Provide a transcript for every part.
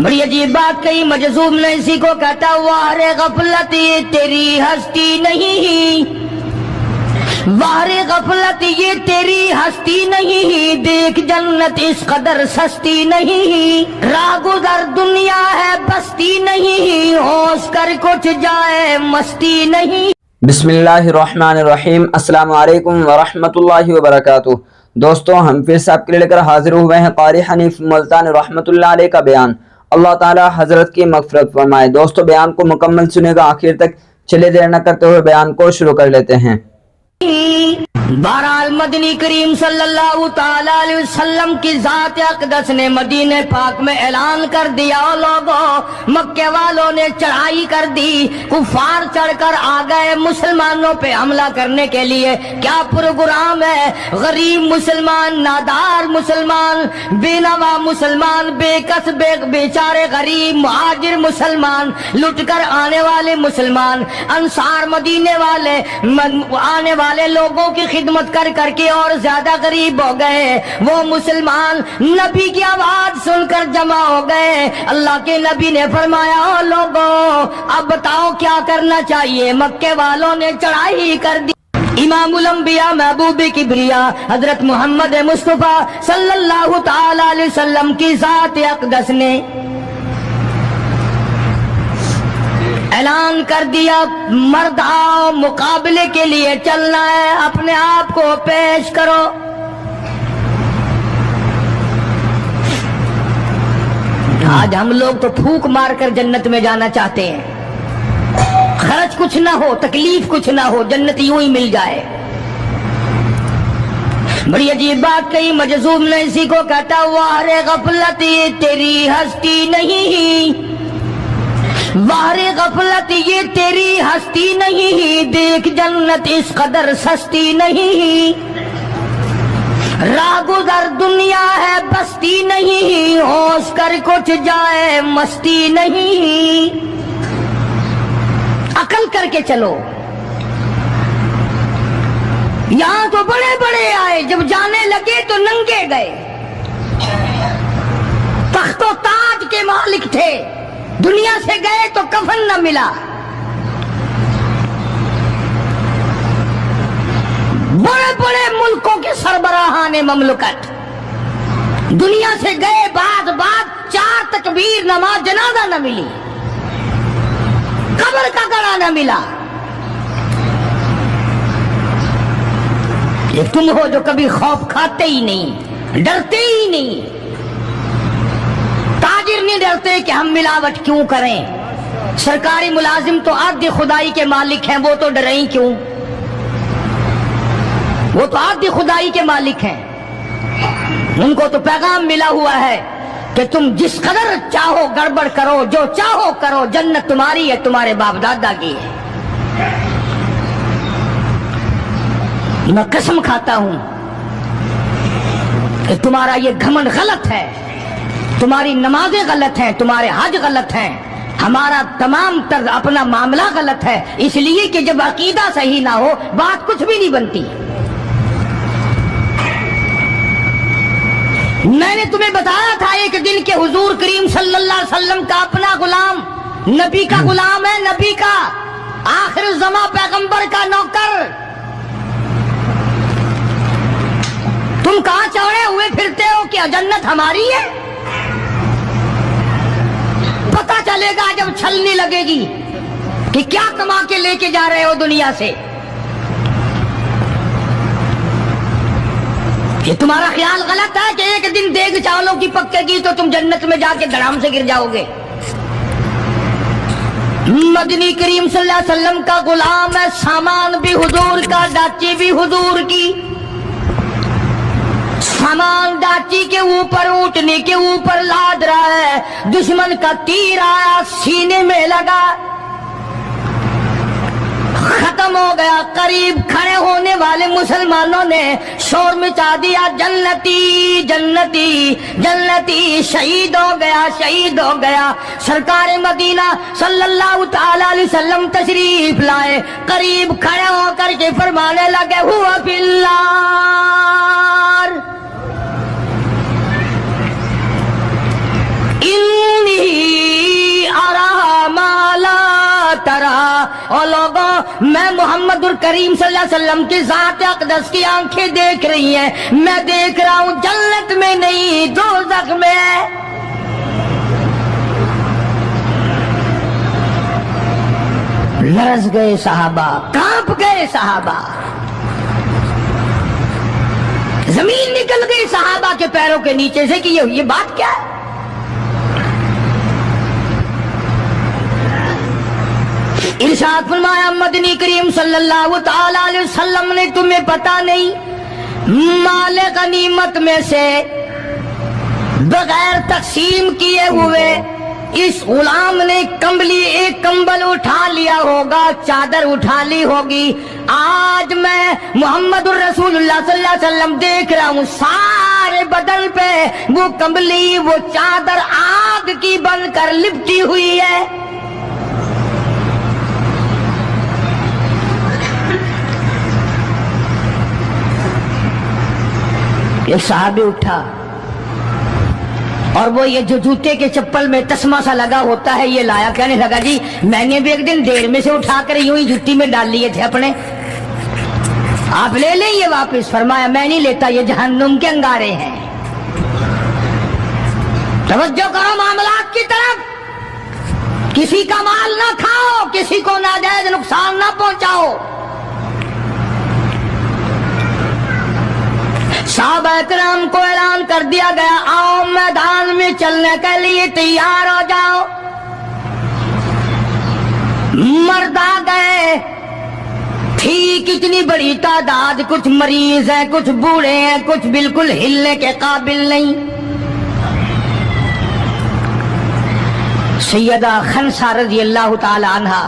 बड़ी अजीब बात कही मजज़ूब ने इसी को कहता वारे गफलत ये तेरी हस्ती नहीं, वारे गफलत ये तेरी हस्ती नहीं, देख जन्नत इस कदर सस्ती नहीं, राह गुजर दुनिया है बस्ती नहीं, होश कर कुछ जाए मस्ती नहीं। बिस्मिल्लाहिर्रहमानिर्रहीम। अस्सलामु अलैकुम वरहमतुल्लाहि वबरकातुह। दोस्तों, हम फिर से आपके लिए लेकर हाजिर हुए हैं क़ारी हनीफ मुल्तानी रहमतुल्लाह अलैह का बयान। अल्लाह ताला हजरत की मग़फ़िरत फरमाए। दोस्तों, बयान को मुकम्मल सुनेगा आखिर तक। चलिए देर न करते हुए बयान को शुरू कर लेते हैं। बहरहाल मदनी करीम सल्लल्लाहु ताला अलैहि वसल्लम की ज़ात अक़दस ने मदीने पाक में ऐलान कर दिया, लोगों मक्के वालों ने चढ़ाई कर दी, कुफार चढ़कर आ गए मुसलमानों पे हमला करने के लिए। क्या प्रोग्राम है? गरीब मुसलमान, नादार मुसलमान, बेनवा मुसलमान, बेकस बेचारे गरीब मुहाजिर मुसलमान, लुट कर आने वाले मुसलमान, अंसार मदीने वाले आने वाले लोगों की खिदमत कर करके और ज्यादा गरीब हो गए। वो मुसलमान नबी की आवाज सुनकर जमा हो गए। अल्लाह के नबी ने फरमाया, ओ लोगों, अब बताओ क्या करना चाहिए। मक्के वालों ने चढ़ाई कर दी। इमामुल अंबिया महबूब किबरिया हजरत मोहम्मद मुस्तफा सल्लल्लाहु ताला अलैहि वसल्लम की ज़ात अक़दस ने ऐलान कर दिया, मर्द आओ, मुकाबले के लिए चलना है, अपने आप को पेश करो। आज हम लोग तो फूंक मार कर जन्नत में जाना चाहते हैं। खर्च कुछ ना हो, तकलीफ कुछ ना हो, जन्नत यूं ही मिल जाए। बड़ी अजीब बात कही मजज़ूब ने इसी को कहता वारे गफलत ये तेरी हस्ती नहीं, वारे गफलत ये तेरी हस्ती नहीं, देख जन्नत इस कदर सस्ती नहीं, राह गुजर दुनिया है बस्ती नहीं, होश कर कुछ जाए मस्ती नहीं। अकल करके चलो। यहां तो बड़े बड़े आए, जब जाने लगे तो नंगे गए। तख्तो ताज के मालिक थे, दुनिया से गए तो कफन न मिला। बड़े बड़े मुल्कों के सरबराहाने ममलकत दुनिया से गए, बाद 4 तकबीर नमाज जनाजा न मिली, कब्र का गड़ा न मिला। ये तुम हो जो कभी खौफ खाते ही नहीं, डरते ही नहीं। ताजिर नहीं डरते कि हम मिलावट क्यों करें। सरकारी मुलाजिम तो आद्य खुदाई के मालिक हैं, वो तो डरे ही क्यों? वो तो आद्य खुदाई के मालिक हैं। उनको तो पैगाम मिला हुआ है कि तुम जिस कदर चाहो गड़बड़ करो, जो चाहो करो, जन्नत तुम्हारी है, तुम्हारे बाप दादा की है। मैं कसम खाता हूं कि तुम्हारा ये घमंड गलत है, तुम्हारी नमाजें गलत हैं, तुम्हारे हज गलत हैं, हमारा तमाम तर्ज अपना मामला गलत है। इसलिए कि जब अकीदा सही ना हो, बात कुछ भी नहीं बनती। मैंने तुम्हें बताया था एक दिन के हुजूर करीम सल्लल्लाहु अलैहि वसल्लम का अपना गुलाम, नबी का गुलाम है, नबी का आखिर ज़मा पैगंबर का नौकर। तुम कहां चढ़े हुए फिरते हो कि जन्नत हमारी है? पता चलेगा जब छलनी लगेगी कि क्या कमा के लेके जा रहे हो दुनिया से। ये तुम्हारा ख्याल गलत है कि एक दिन देग चावलों की पक्केगी तो तुम जन्नत में जाके धड़ाम से गिर जाओगे। मदनी करीम सल्लल्लाहु अलैहि वसल्लम का गुलाम है, सामान भी हुजूर का, डाची भी हुजूर की। सामान डाची के ऊपर, ऊँटने के ऊपर लाद रहा है। दुश्मन का तीर आया, सीने में लगा, खत्म हो गया। करीब खड़े होने वाले मुसलमानों ने शोर मचा दिया, जन्नती जन्नती जन्नती, शहीद हो गया, शहीद हो गया। सरकार मदीना सल्लल्लाहु ताला अलैहि वसल्लम तशरीफ लाए, करीब खड़े होकर के फरमाने लगे, हुआ फिल्लार, इन्नी میں محمد الکریم صلی اللہ علیہ وسلم کی ذات اقدس کی آنکھیں دیکھ رہی ہیں، میں دیکھ رہا ہوں جنت میں نہیں دوزخ میں ہے۔ لرز گئے صحابہ، کانپ گئے صحابہ، زمین نکل گئی صحابہ کے پیروں کے نیچے سے کہ یہ بات کیا ہے؟ ارشاد فرمایا مدنی کریم صلی اللہ تعالی علیہ وسلم نے تمہیں پتا نہیں مال غنیمت میں سے بغیر تقسیم کیے ہوئے اس غلام نے ایک کمبل اٹھا لیا ہوگا، چادر اٹھا لی ہوگی۔ آج میں محمد الرسول اللہ صلی اللہ علیہ وسلم دیکھ رہا ہوں سارے بدن پہ وہ کمبلی، وہ چادر آگ کی بن کر لپٹی ہوئی ہے۔ ایک صحابی اٹھا اور وہ یہ جو جوتے کے چپل میں تسمہ سا لگا ہوتا ہے یہ لایا، کہنے لگا جی میں نے بھی ایک دن دیر میں سے اٹھا کر یوں ہی جوتی میں ڈال لیے تھے اپنے، آپ لے لیں یہ واپس۔ فرمایا میں نہیں لیتا، یہ جہنم کے انگارے ہیں۔ توجہ کرو معاملات کی طرف، کسی کا مال نہ کھاؤ، کسی کو ناجائز نقصان نہ پہنچاؤ۔ صحابہ کرام کو اعلان کر دیا گیا آؤ میدان میں چلنے کے لیے تیار ہو جاؤ۔ مرد آ گئے، تھی کتنی بڑی تعداد، کچھ مریض ہیں، کچھ بوڑھے ہیں، کچھ بالکل ہلنے کے قابل نہیں۔ سیدہ خنسا رضی اللہ تعالی عنہا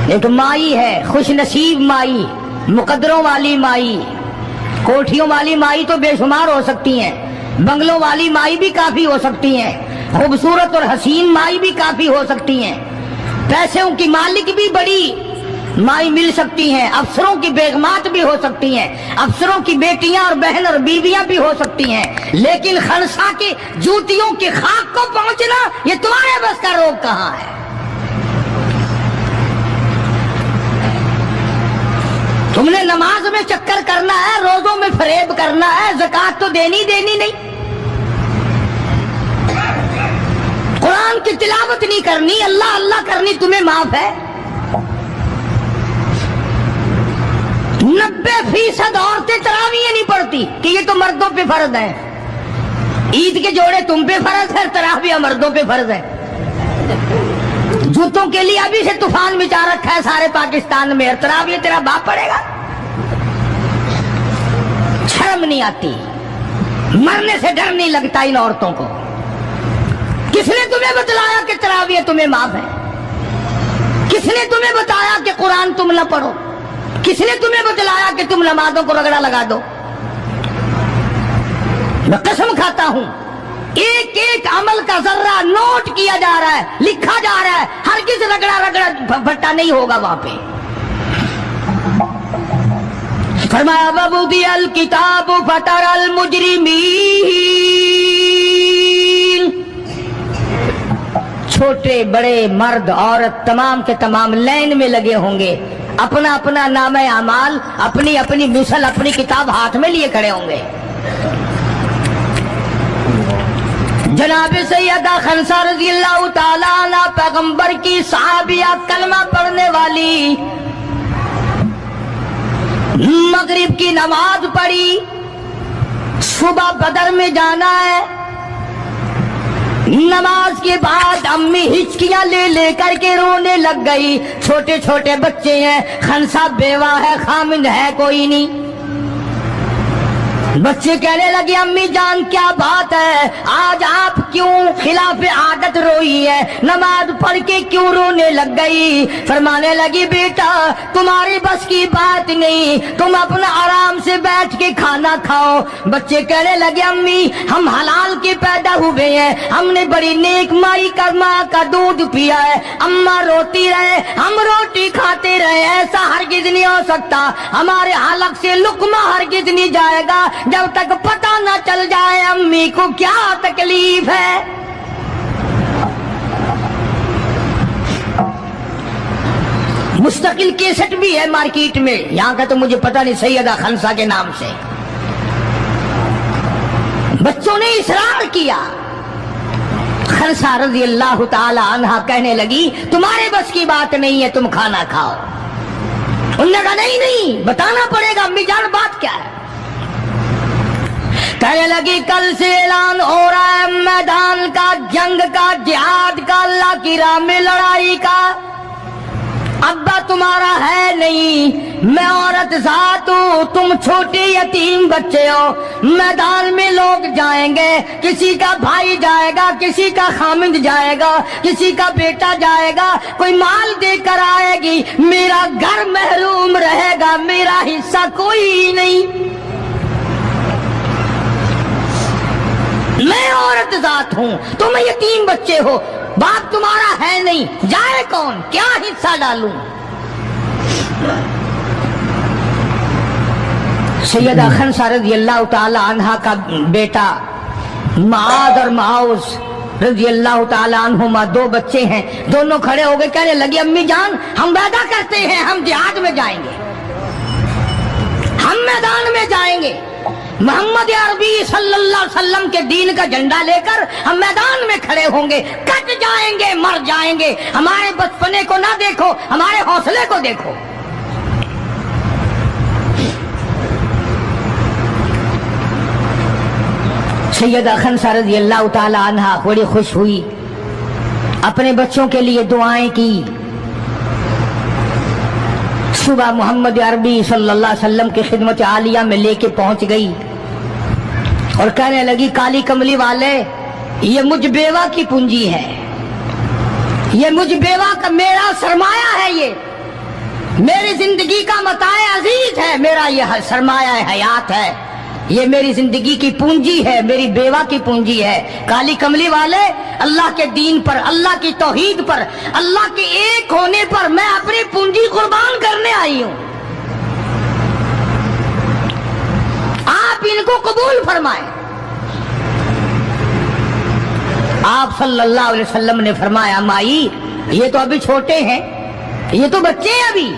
ایک مائی ہے، خوش نصیب مائی، مقدروں والی مائی، کوٹھیوں والی مائی تو بے شمار ہو سکتی ہیں، بنگلوں والی مائی بھی کافی ہو سکتی ہیں، خوبصورت اور حسین مائی بھی کافی ہو سکتی ہیں، پیسوں کی مالک بھی بڑی مائی مل سکتی ہیں، افسروں کی بیگمات بھی ہو سکتی ہیں، افسروں کی بیٹیاں اور بہن اور بیویاں بھی ہو سکتی ہیں، لیکن خنسا کی جوتیوں کی خاک کو پہنچنا یہ تمہارے بس کا روگ کہاں ہے؟ تم نے نماز میں چکر کرنا ہے، روزوں میں فریب کرنا ہے، زکات تو دینی نہیں، قرآن کی تلاوت نہیں کرنی، اللہ اللہ کرنی تمہیں معاف ہے۔ 90% عورتیں تراویح نہیں پڑھتی کہ یہ تو مردوں پہ فرض ہے، عید کے جوڑے تم پہ فرض ہے، تراویح مردوں پہ فرض ہے۔ جوتوں کے لیے ابھی سے طوفان مچا رکھا ہے سارے پاکستان میں، تراویح تیرا باپ پڑے گا؟ شرم نہیں آتی، مرنے سے ڈر نہیں لگتا ان عورتوں کو؟ کس نے تمہیں بتلایا کہ تراویح تمہیں معاف ہے؟ کس نے تمہیں بتایا کہ قرآن تم نہ پڑھو؟ کس نے تمہیں بتلایا کہ تم نمازوں کو رگڑا لگا دو؟ میں قسم کھاتا ہوں ایک ایک عمل کا ذرہ نوٹ کیا جا رہا ہے، لکھا جا رہا ہے، ہرگز رگڑا بھٹا نہیں ہوگا وہاں پہ۔ فرمایا وَوُضِعَ الْكِتَابُ فَتَرَى الْمُجْرِمِينَ، چھوٹے بڑے مرد عورت تمام کے تمام لائن میں لگے ہوں گے، اپنا اپنا نامہ اعمال، اپنی اپنی مثل، اپنی کتاب ہاتھ میں لیے کھڑے ہوں گے۔ جناب سیدہ خنسا رضی اللہ تعالیٰ عنہ پیغمبر کی صحابیہ، کلمہ پڑھنے والی، مغرب کی نماز پڑھی، صبح بدر میں جانا ہے، نماز کے بعد امی ہچکیاں لے کر کے رونے لگ گئی، چھوٹے چھوٹے بچے ہیں، خنسا بیوہ ہے، خامند ہے کوئی نہیں۔ بچے کہنے لگے امی جان کیا بات ہے، آج آپ کیوں خلاف عادت روئی ہے، نماز پڑھ کے کیوں رونے لگ گئی؟ فرمانے لگی بیٹا تمہاری بس کی بات نہیں، تم اپنا آرام سے بیٹھ کے کھانا کھاؤ۔ بچے کہنے لگے امی ہم حلال کے پیدا ہوئے ہیں، ہم نے بڑی نیک مائی کا ماں کا دودھ پیا ہے، اماں روتی رہے ہم روٹی کھاتے رہے، ایسا ہرگز نہیں ہو سکتا، ہمارے حلق سے لقمہ ہرگز نہیں جائے گا جب تک پتہ نہ چل جائے امی کو کیا تکلیف ہے۔ मुस्तकिल केसेट भी है मार्केट में, यहाँ का तो मुझे पता नहीं, सैयदा खनसा के नाम से। बच्चों ने इसरार किया। खनसा रजी अल्लाह ताला अन्हा कहने लगी तुम्हारे बस की बात नहीं है, तुम खाना खाओ। उन्होंने कहा नहीं नहीं बताना पड़ेगा अम्मी जान बात क्या है। कहने लगी कल से ऐलान हो रहा है मैदान का, जंग का, जिहाद का, अल्लाह की राह में लड़ाई का। अब्बा तुम्हारा है नहीं, मैं औरत जात हूं, तुम छोटे यतीम बच्चे हो। मैदान में लोग जाएंगे, किसी का भाई जाएगा, किसी का खामिद जाएगा, किसी का बेटा जाएगा, कोई माल देकर आएगी, मेरा घर महरूम रहेगा, मेरा हिस्सा कोई नहीं। मैं औरत जात हूं, तुम यतीम बच्चे हो, बाप तुम्हारा है नहीं, जाए कौन, क्या हिस्सा डालूं। सैयदा खनसा रज़ी अल्लाह ताला अन्हा का बेटा माद और माउस रज़ी अल्लाह ताला अन्हुमा, दो बच्चे हैं, दोनों खड़े हो गए, कहने लगे अम्मी जान हम वादा करते हैं हम जिहाद में जाएंगे, हम मैदान में जाएंगे, मोहम्मद अरबी सल्लल्लाहु अलैहि वसल्लम के दीन का झंडा लेकर हम मैदान में खड़े होंगे, कट जाएंगे, मर जाएंगे। हमारे बचपने को ना देखो, हमारे हौसले को देखो। सैयदा खनसा रज़ी अल्लाह ताला अन्हा बड़ी खुश हुई, अपने बच्चों के लिए दुआएं की। सुबह मोहम्मद अरबी सल्लल्लाहु अलैहि वसल्लम की खिदमत आलिया में लेके पहुंच गई और कहने लगी काली कमली वाले, ये मुझ बेवा की पूंजी है, ये मुझ बेवा का मेरा सरमाया है, ये मेरी जिंदगी का मताए अजीज है, मेरा ये सरमाया हयात है, ये मेरी जिंदगी की पूंजी है, मेरी बेवा की पूंजी है। काली कमली वाले, अल्लाह के दीन पर, अल्लाह की तौहीद पर, अल्लाह के एक होने पर मैं अपनी पूंजी कुर्बान करने आई हूं, आप इनको कबूल फरमाएं। आप सल्लल्लाहु अलैहि वसल्लम ने फरमाया माई ये तो अभी छोटे हैं, ये तो बच्चे हैं अभी।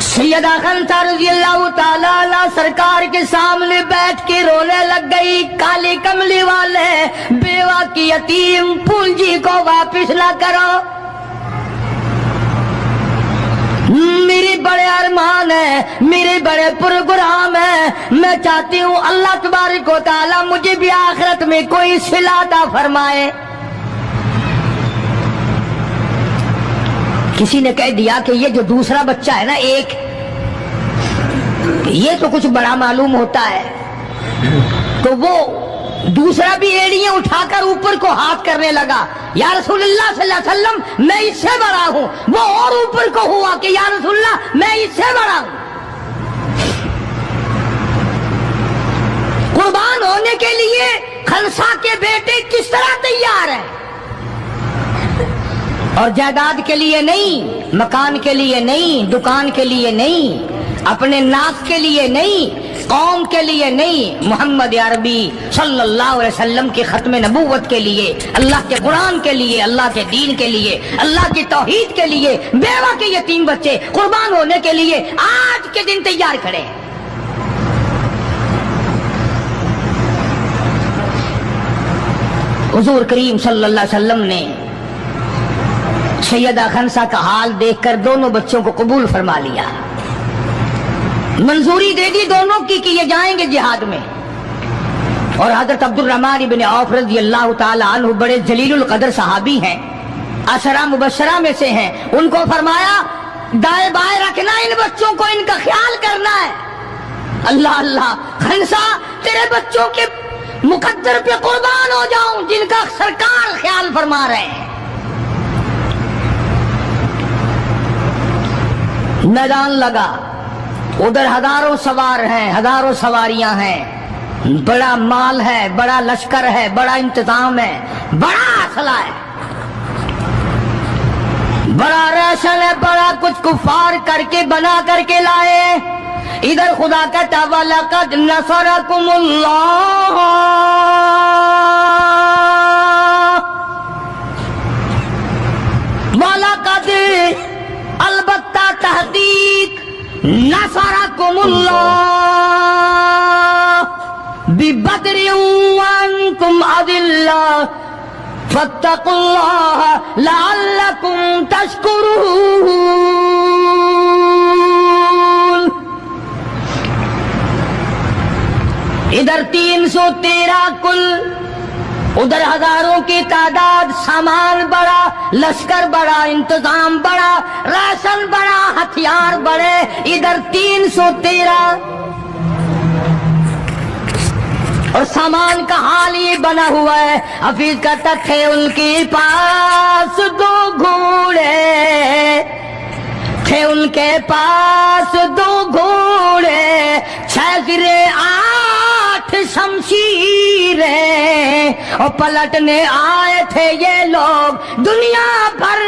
सैयदा खनसा रज़ियल्लाहु ताला अन्हा सरकार के सामने बैठ के रोने लग गई, काली कमली वाले बेवा की यतीम पूंजी को वापस ला करो, मेरे बड़े अरमान है, मेरे बड़े प्रोग्राम है, मैं चाहती हूँ अल्लाह तबारक व तआला मुझे भी आखिरत में कोई सिला अता फरमाए। किसी ने कह दिया कि ये जो दूसरा बच्चा है ना एक, ये तो कुछ बड़ा मालूम होता है, तो वो दूसरा भी एड़ियां उठाकर ऊपर को हाथ करने लगा, या रसूलुल्लाह सल्लल्लाहु अलैहि वसल्लम मैं इससे बड़ा हूं, वो और ऊपर को हुआ कि या रसूलुल्लाह मैं इससे बड़ा हूं। कुर्बान होने के लिए खनसा के बेटे किस तरह तैयार है, और जायदाद के लिए नहीं, मकान के लिए नहीं, दुकान के लिए नहीं, अपने नाक के लिए नहीं, कौम के लिए नहीं, मोहम्मद अरबी सल्लल्लाहु अलैहि वसल्लम के खत्म नबूवत के लिए, अल्लाह के कुरान के लिए, अल्लाह के दीन के लिए, अल्लाह की तौहीद के लिए, बेवा के यतीम बच्चे कुर्बान होने के लिए आज के दिन तैयार खड़े। हुजूर करीम सल्लल्लाहु अलैहि वसल्लम ने सैयदा खनसा का हाल देखकर दोनों बच्चों को कबूल फरमा लिया, मंजूरी दे दी दोनों की कि ये जाएंगे जिहाद में। और हजरत अब्दुल रहमान इब्न औफ रज़ी अल्लाह ताला अन्हु बड़े जलीलुल कदर सहाबी हैं, अशरा मुबशरा में से हैं, उनको फरमाया दाएं बाएं रखना इन बच्चों को, इनका ख्याल करना है। अल्लाह अल्लाह खनसा तेरे बच्चों के मुकद्दर पे कुर्बान हो जाऊं जिनका सरकार ख्याल फरमा रहे हैं। मैदान लगा, उधर हजारों सवार हैं, हजारों सवारियां हैं, बड़ा माल है, बड़ा लश्कर है, बड़ा इंतजाम है, बड़ा असला है, बड़ा राशन है, बड़ा कुछ कुफार करके बना करके लाए। इधर खुदा का तवाला कद नसरकुमुल्लाह, वाला कद नसरकुमुल्लाह बिबद्रिन व अंतुम अदिल्ला फत्तकुल्लाह लअल्लकुम तशकुरून। इधर 313 कुल, उधर हजारों की तादाद, सामान बड़ा, लश्कर बड़ा, इंतजाम बड़ा, राशन बड़ा, हथियार बड़े। इधर 313 और सामान का हाल ये बना हुआ है। हफीज कहता थे उनके पास 2 घोड़े, थे उनके पास 2 घोड़े, 6 गिरे 8 शमशीरें, और पलटने आए थे ये लोग दुनिया भर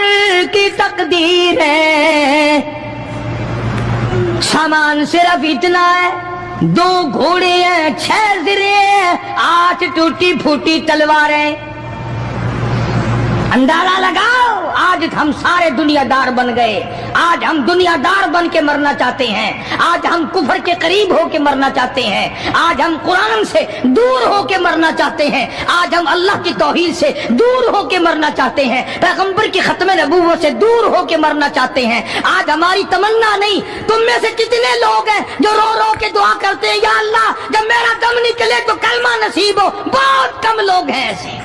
की तकदीरें। सामान सिर्फ इतना है, 2 घोड़े हैं, 6 ज़िरे हैं, 8 टूटी फूटी तलवारें। अंदाजा लगाओ, आज हम सारे दुनियादार बन गए। आज हम दुनियादार बन के मरना चाहते हैं। आज हम कुफर के करीब हो के मरना चाहते हैं। आज हम कुरान से दूर हो के मरना चाहते हैं। आज हम अल्लाह की तौहीद से दूर हो के मरना चाहते हैं। पैगंबर की खत्म नबूवत से दूर हो के मरना चाहते हैं। आज हमारी तमन्ना नहीं। तुम में से कितने लोग हैं जो रो रो के दुआ करते हैं, या अल्लाह जब मेरा दम निकले तो कलमा नसीब हो? बहुत कम लोग हैं ऐसे।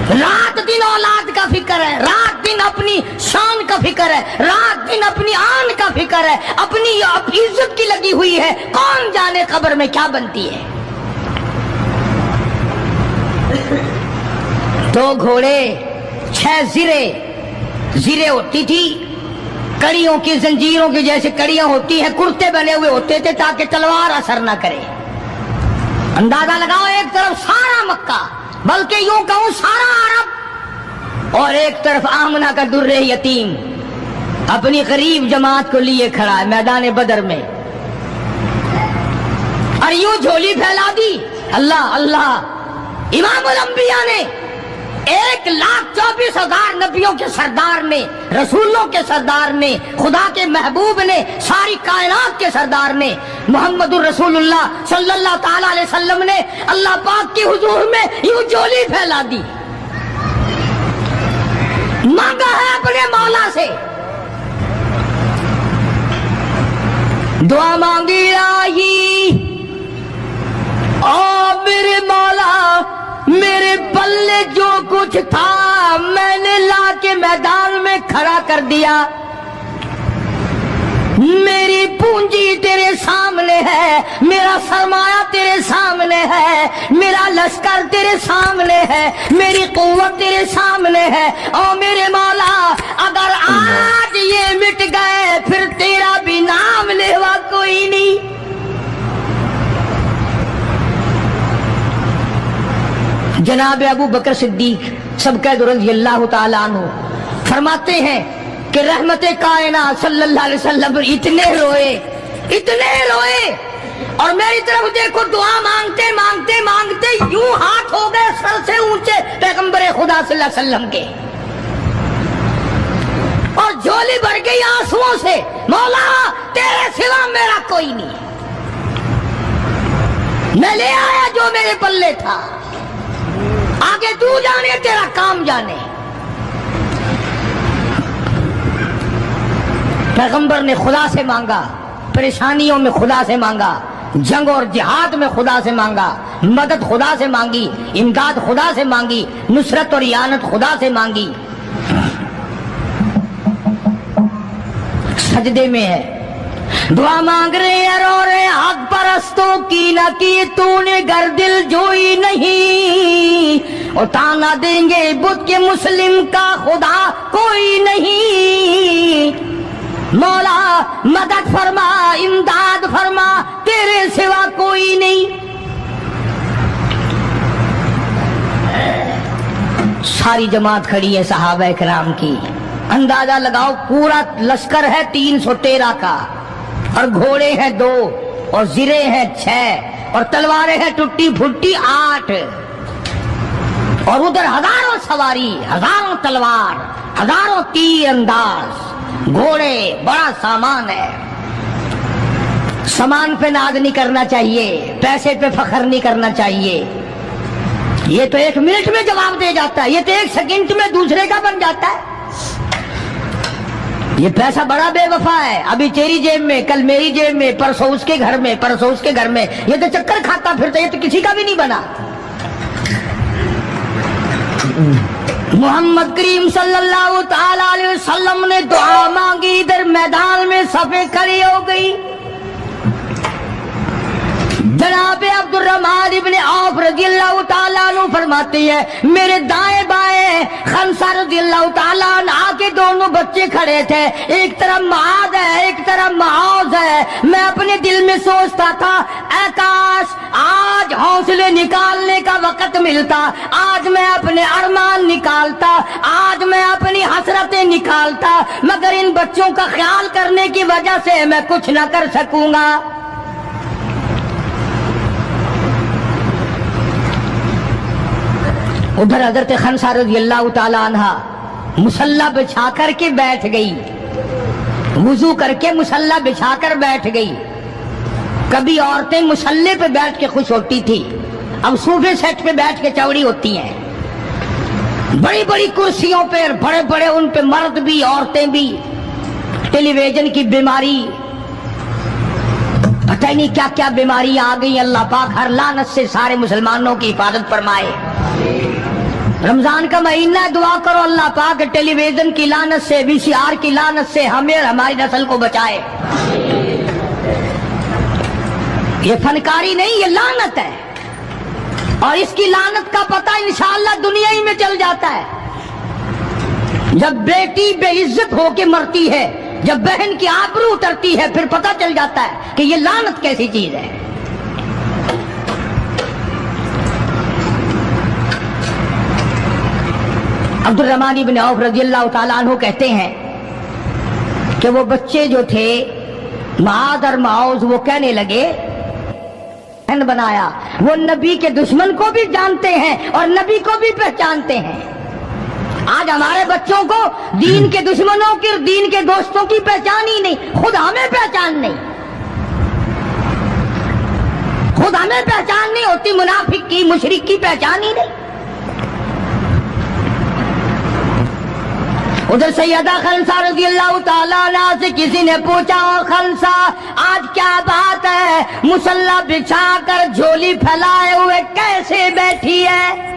रात दिन औलाद का फिक्र है, रात दिन अपनी शान का फिक्र है, रात दिन अपनी आन का फिक्र है, अपनी इज्जत की लगी हुई है। कौन जाने खबर में क्या बनती है। 2 घोड़े, 6 ज़िरे होती थी, कड़ियों की, जंजीरों की जैसे कड़ियां होती हैं, कुर्ते बने हुए होते थे ताकि तलवार असर न करे। अंदाजा लगाओ, एक तरफ सारा मक्का, बल्कि यूं कहूं सारा अरब, और एक तरफ आमना का दुर्रे यतीम अपनी गरीब जमात को लिए खड़ा है मैदान बदर में, और यूं झोली फैला दी। अल्लाह अल्लाह, इमामुल अंबिया ने 1,24,000 नबियों के सरदार ने, रसूलों के सरदार ने, खुदा के महबूब ने, सारी कायनात के सरदार ने, मोहम्मदुर रसूलुल्लाह सल्लल्लाहु ताला अलैहि वसल्लम ने अल्लाह पाक की हुजूर में यूं झोली फैला दी। मांगा है अपने मौला से, दुआ मांगी आई, ओ मेरे मौला, मेरे पल्ले जो कुछ था मैंने ला के मैदान में खड़ा कर दिया। मेरी पूंजी तेरे सामने है, मेरा सरमाया तेरे सामने है, मेरा लश्कर तेरे सामने है, मेरी कुव्वत तेरे सामने है। और मेरे मौला, अगर आज ये मिट गए फिर तेरा भी नाम लेवा कोई नहीं। जनाब अबू बकर सिद्दीक सबके रज़ियल्लाहु ताला अन्हु फरमाते हैं कि रहमते कायनात सल्लल्लाहु अलैहि वसल्लम इतने रोए, और मेरी तरफ देखो, दुआ मांगते मांगते मांगते यूं हाथ हो गए सर से ऊंचे पैगंबर खुदा सल्लल्लाहु अलैहि वसल्लम के, और झोली भर गई आंसुओं से। मौला, तेरे सिवा मेरा कोई नहीं, मैं ले आया जो मेरे पल्ले था, आगे तू जाने, तेरा काम जाने। पैगंबर ने खुदा से मांगा, परेशानियों में खुदा से मांगा, जंग और जिहाद में खुदा से मांगा, मदद खुदा से मांगी, इमदाद खुदा से मांगी, नुसरत और इयानत खुदा से मांगी। सजदे में है, दुआ मांग रहे हैं, रो रहे, हक परस्तों की न की तूने गर दिल जोई नहीं, और ताना देंगे बुत के मुस्लिम का खुदा कोई नहीं। मौला मदद फरमा, इमदाद फरमा, तेरे सिवा कोई नहीं। सारी जमात खड़ी है सहाबा किराम की। अंदाजा लगाओ, पूरा लश्कर है 313 का, और घोड़े हैं 2, और ज़िरे हैं 6, और तलवारें हैं टूटी फुटी 8, और उधर हजारों सवारी, हजारों तलवार, हजारों तीर अंदाज। घोड़े बड़ा सामान है। सामान पे नाज नहीं करना चाहिए, पैसे पे फख्र नहीं करना चाहिए। ये तो 1 मिनट में जवाब दे जाता है, ये तो 1 सेकंड में दूसरे का बन जाता है। ये पैसा बड़ा बेवफा है, अभी तेरी जेब में, कल मेरी जेब में, परसों उसके घर में, परसों उसके घर में, ये तो चक्कर खाता फिरता, ये तो किसी का भी नहीं बना। मोहम्मद करीम सल्लल्लाहु ताला अलैहि वसल्लम ने दुआ मांगी, इधर मैदान में सफे खड़ी हो गई। जनाब अब्दुर्रहमान इब्ने औफ रज़ियल्लाहु ताला अन्हु फरमाती है, मेरे दाएं बाएं खंसा रज़ियल्लाहु ताला अन्हा के दोनों बच्चे खड़े थे, एक तरफ मुआद है, एक तरफ मुआज है। मैं अपने दिल में सोचता था, ऐ काश आज हौसले निकालने का वक्त मिलता, आज मैं अपने अरमान निकालता, आज मैं अपनी हसरतें निकालता, मगर इन बच्चों का ख्याल करने की वजह से मैं कुछ न कर सकूंगा। उधर हजरत खंसा रज़ियल्लाहु ताला अन्हा मुसल्ला बिछा करके बैठ गई, वुजू करके मुसल्ला बिछा कर बैठ गई। कभी औरतें मुसल्ले पे बैठ के खुश होती थी, अब सोफे सेट पे बैठ के चौड़ी होती हैं। बड़ी बड़ी कुर्सियों पे बड़े बड़े उन पे मर्द भी औरतें भी। टेलीविजन की बीमारी, पता ही नहीं क्या क्या बीमारी आ गई। अल्लाह पाक हर लानत से सारे मुसलमानों की हिफाजत फरमाए। रमजान का महीना है, दुआ करो अल्लाह पाक टेलीविजन की लानत से, VCR की लानत से हमें और हमारी नस्ल को बचाए। ये फनकारी नहीं, ये लानत है, और इसकी लानत का पता इंशाअल्लाह दुनिया ही में चल जाता है। जब बेटी बेइज्जत होके मरती है, जब बहन की आबरू उतरती है, फिर पता चल जाता है कि ये लानत कैसी चीज है। अब्दुर्रहमान इब्ने औफ रज़ियल्लाहु ताला अन्हु कहते हैं कि वो बच्चे जो थे मुआद और मुआज, वो कहने लगे बनाया, वो नबी के दुश्मन को भी जानते हैं और नबी को भी पहचानते हैं। आज हमारे बच्चों को दीन के दुश्मनों की, दीन के दोस्तों की पहचान ही नहीं, खुद हमें पहचान नहीं, खुद हमें पहचान नहीं होती, मुनाफिक की, मुशरिक की पहचान ही नहीं। उधर सैयदा खंसा रज़ियल्लाहु ताला अन्हा से किसी ने पूछा, और खंसा आज क्या बात है, मुसल्ला बिछा कर झोली फैलाए हुए कैसे बैठी है?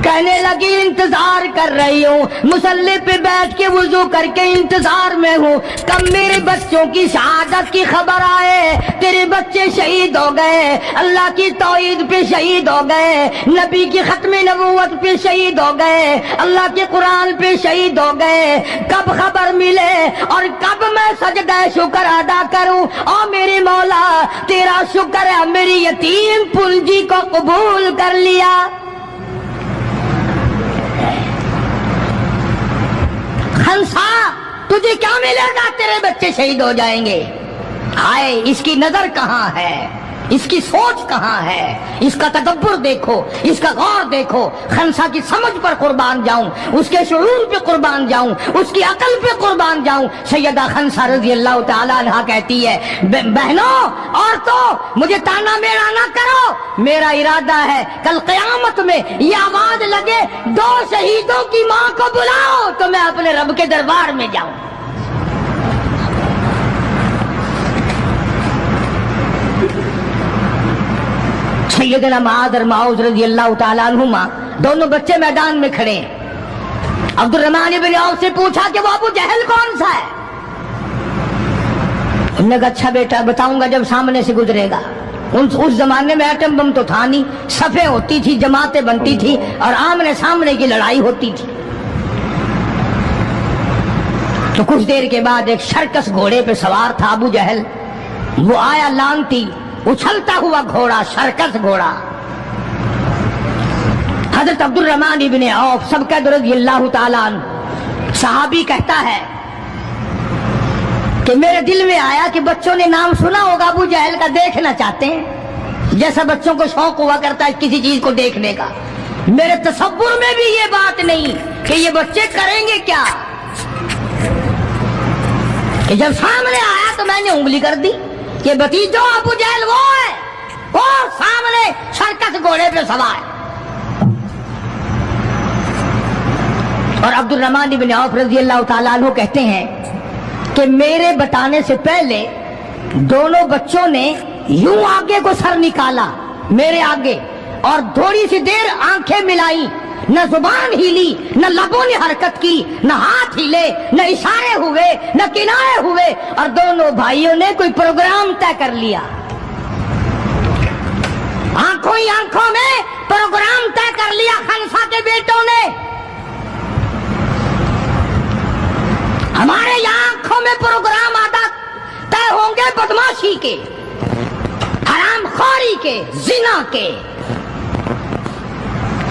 कहने लगी इंतजार कर रही हूँ, मुसल्ले पे बैठ के वुजू करके इंतजार में हूँ, कब मेरे बच्चों की शहादत की खबर आए। तेरे बच्चे शहीद हो गए, अल्लाह की तौहीद पे शहीद हो गए, नबी की खत्म नबूवत पे शहीद हो गए, अल्लाह के कुरान पे शहीद हो गए। कब खबर मिले और कब मैं सजदा शुक्र अदा करूँ। और मेरे मौला तेरा शुक्र है, मेरी यतीम पूंजी को कबूल कर लिया। खंसा तुझे क्या मिलेगा, तेरे बच्चे शहीद हो जाएंगे। हाय इसकी नजर कहाँ है, इसकी सोच कहाँ है, इसका तदब्बुर देखो, इसका गौर देखो। खंसा की समझ पर कुर्बान जाऊं, उसके शुऊर पे कुर्बान जाऊं, उसकी अकल पे कुर्बान जाऊं। सैयदा खंसा रज़ियल्लाहु ताला अन्हा कहती है, बहनों और तो मुझे ताना मेरा ना करो, मेरा इरादा है कल क़यामत में ये आवाज लगे, 2 शहीदों की माँ को बुलाओ, तो मैं अपने रब के दरबार में जाऊं। सैयदना मुआद और मुआज रज़ियल्लाहु ताला अन्हुमा दोनों बच्चे मैदान में खड़े हैं। अब्दुर्रहमान इब्ने औफ से पूछा कि वो अबू जहल कौन सा है? उन्होंने कहा अच्छा बेटा बताऊंगा जब सामने से गुजरेगा। उस जमाने में एटम बम तो था नहीं, सफे होती थी, जमातें बनती थी और आमने सामने की लड़ाई होती थी। तो कुछ देर के बाद एक सर्कस घोड़े पे सवार था अबू जहल, वो आया लांती उछलता हुआ घोड़ा, सर्कस घोड़ा। हजरत अब्दुर्रहमान इब्ने औफ सबका रज़ियल्लाहु ताला अन्हु सहाबी कहता है कि मेरे दिल में आया कि बच्चों ने नाम सुना होगा अबू जहल का, देखना चाहते हैं, जैसा बच्चों को शौक हुआ करता है किसी चीज को देखने का। मेरे तसव्वुर में भी ये बात नहीं कि ये बच्चे करेंगे क्या, کہ جب سامنے آیا تو میں نے انگلی کر دی کہ بھتیجو ابو جہل وہ ہے، اور سامنے سرکس گھوڑے پہ سوار۔ اور عبد الرحمن بن عوف رضی اللہ تعالیٰ عنہ کہتے ہیں کہ میرے بتانے سے پہلے دونوں بچوں نے یوں آگے کو سر نکالا میرے آگے، اور تھوڑی سی دیر آنکھیں ملائی، نہ زبان ہلی، نہ لبوں نے حرکت کی، نہ ہاتھ ہلے، نہ اشارے ہوئے، نہ کنارے ہوئے، اور دونوں بھائیوں نے کوئی پروگرام طے کر لیا۔ آنکھوں ہی آنکھوں میں پروگرام طے کر لیا خنسا کے بیٹوں نے۔ ہمارے یہاں آنکھوں میں پروگرام آتا طے ہوں گے بدماشی کے، حرام خوری کے، زنا کے،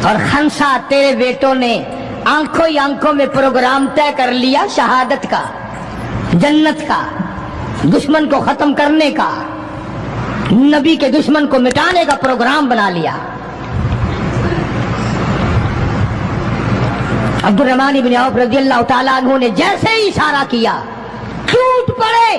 اور خنسا تیرے بیٹوں نے آنکھوں ہی آنکھوں میں پروگرام طے کر لیا شہادت کا، جنت کا، دشمن کو ختم کرنے کا، نبی کے دشمن کو مٹانے کا پروگرام بنا لیا۔ عبد الرحمن بن عوف رضی اللہ تعالیٰ عنہ نے جیسے ہی اشارہ کیا ٹوٹ پڑے۔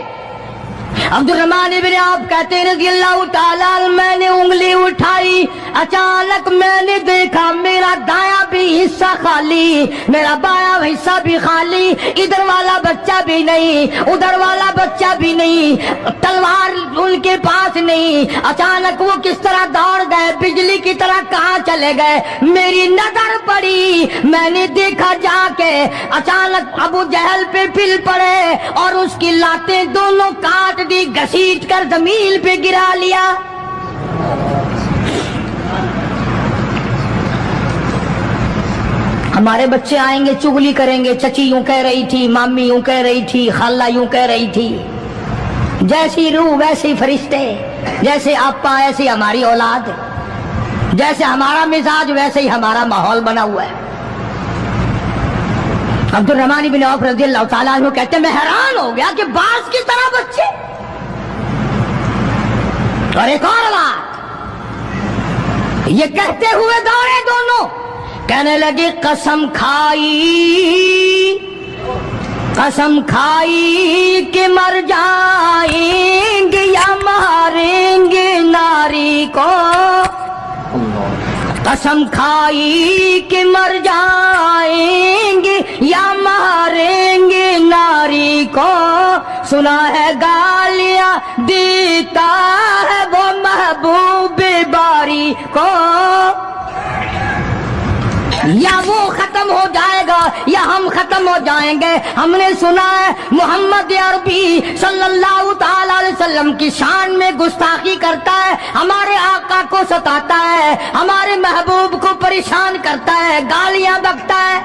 عبد الرحمن بن عوف کہتے ہیں رضی اللہ تعالیٰ عنہ میں نے انگلی اٹھائی، اچانک میں نے دیکھا میرا دایاں بھی حصہ خالی، میرا بایاں حصہ بھی خالی، ادھر والا بچہ بھی نہیں، ادھر والا بچہ بھی نہیں، تلوار ان کے پاس نہیں۔ اچانک وہ کس طرح دوڑ گئے، بجلی کی طرح کہاں چلے گئے، میری نظر پڑی، میں نے دیکھا جا کے اچانک ابو جہل پہ پل پڑے اور اس کی لاتیں دونوں کاٹ دی، گھسیٹ کر زمین پہ گرا لیا۔ ہمارے بچے آئیں گے چغلی کریں گے، چچی یوں کہہ رہی تھی، مامی یوں کہہ رہی تھی، خالہ یوں کہہ رہی تھی، جیسی روح ویسے فرشتے، جیسے آپا ایسی ہماری اولاد، جیسے ہمارا مزاج ویسے ہی ہمارا ماحول بنا ہوا ہے۔ عبد الرحمن بن عوف رضی اللہ تعالیٰ عنہ کہتے ہیں میں حیران ہو گیا کہ باز کی طرح بچے۔ اور ایک اور بات، یہ کہتے ہوئے دوڑے دونوں، کہنے لگے قسم کھائی کہ مر جائیں گے یا ماریں گے ناری کو، قسم کھائی کہ مر جائیں گے یا ماریں گے ناری کو، سنا ہے گالیاں دیتا ہے وہ محبوب باری کو، یا وہ ختم ہو جائے گا یا ہم ختم ہو جائیں گے۔ ہم نے سنا ہے محمد عربی صلی اللہ تعالی علیہ وسلم کی شان میں گستاخی کرتا ہے، ہمارے آقا کو ستاتا ہے، ہمارے محبوب کو پریشان کرتا ہے، گالیاں بکتا ہے۔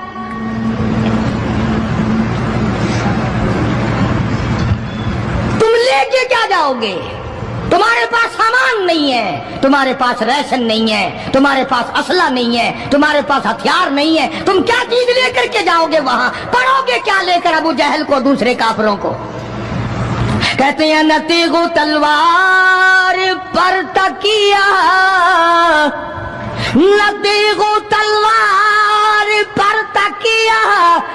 تم لے کے کیا جاؤ گے؟ تمہارے پاس سامان نہیں ہے، تمہارے پاس ریشن نہیں ہے، تمہارے پاس اسلحہ نہیں ہے، تمہارے پاس ہتھیار نہیں ہے، تم کیا چیز لے کر کے جاؤ گے وہاں؟ پڑھو گے کیا لے کر ابو جہل کو، دوسرے کافروں کو؟ کہتے ہیں نہ تیغ و تلوار پر تکیہ، نہ تیغ و تلوار پر تکیہ،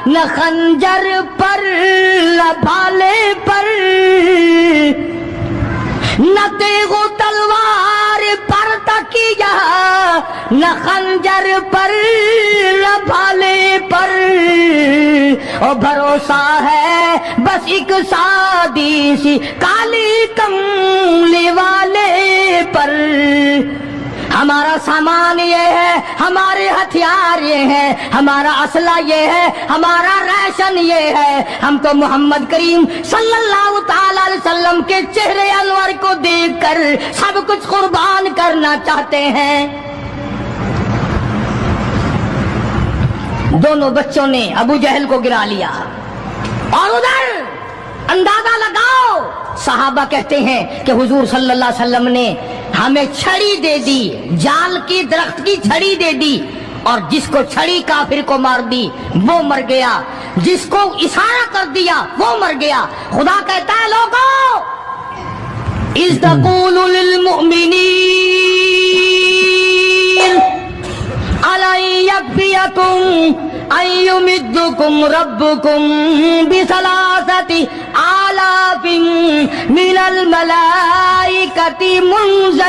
نہ خنجر پر نہ بھالے پر، نہ تیغ و تلوار پر تکیہ، نہ خنجر پر نہ بھالے پر، اور بھروسہ ہے بس ایک سادی سی کالی کملی والے پر۔ ہمارا سامان یہ ہے، ہمارے ہتھیار یہ ہے، ہمارا اسلحہ یہ ہے، ہمارا ریشن یہ ہے، ہم تو محمد کریم صلی اللہ تعالی علیہ وسلم کے چہرے انور کو دیکھ کر سب کچھ قربان کرنا چاہتے ہیں۔ دونوں بچوں نے ابو جہل کو گرا لیا، اور ادھر اندازہ لگاؤ، صحابہ کہتے ہیں کہ حضور صلی اللہ علیہ وسلم نے ہمیں چھڑی دے دی، جال کی درخت کی چھڑی دے دی، اور جس کو چھڑی کافر کو مار دی وہ مر گیا، جس کو اشارہ کر دیا وہ مر گیا۔ خدا کہتا ہے لوگوں، اذ تقول للمؤمنین أَلَنْ يَكْفِيَكُمْ अय्युमिद्दुकुम रब्बुकुम बिसलासति आलाफिन मिनल मलाइकति मुनज़लीन।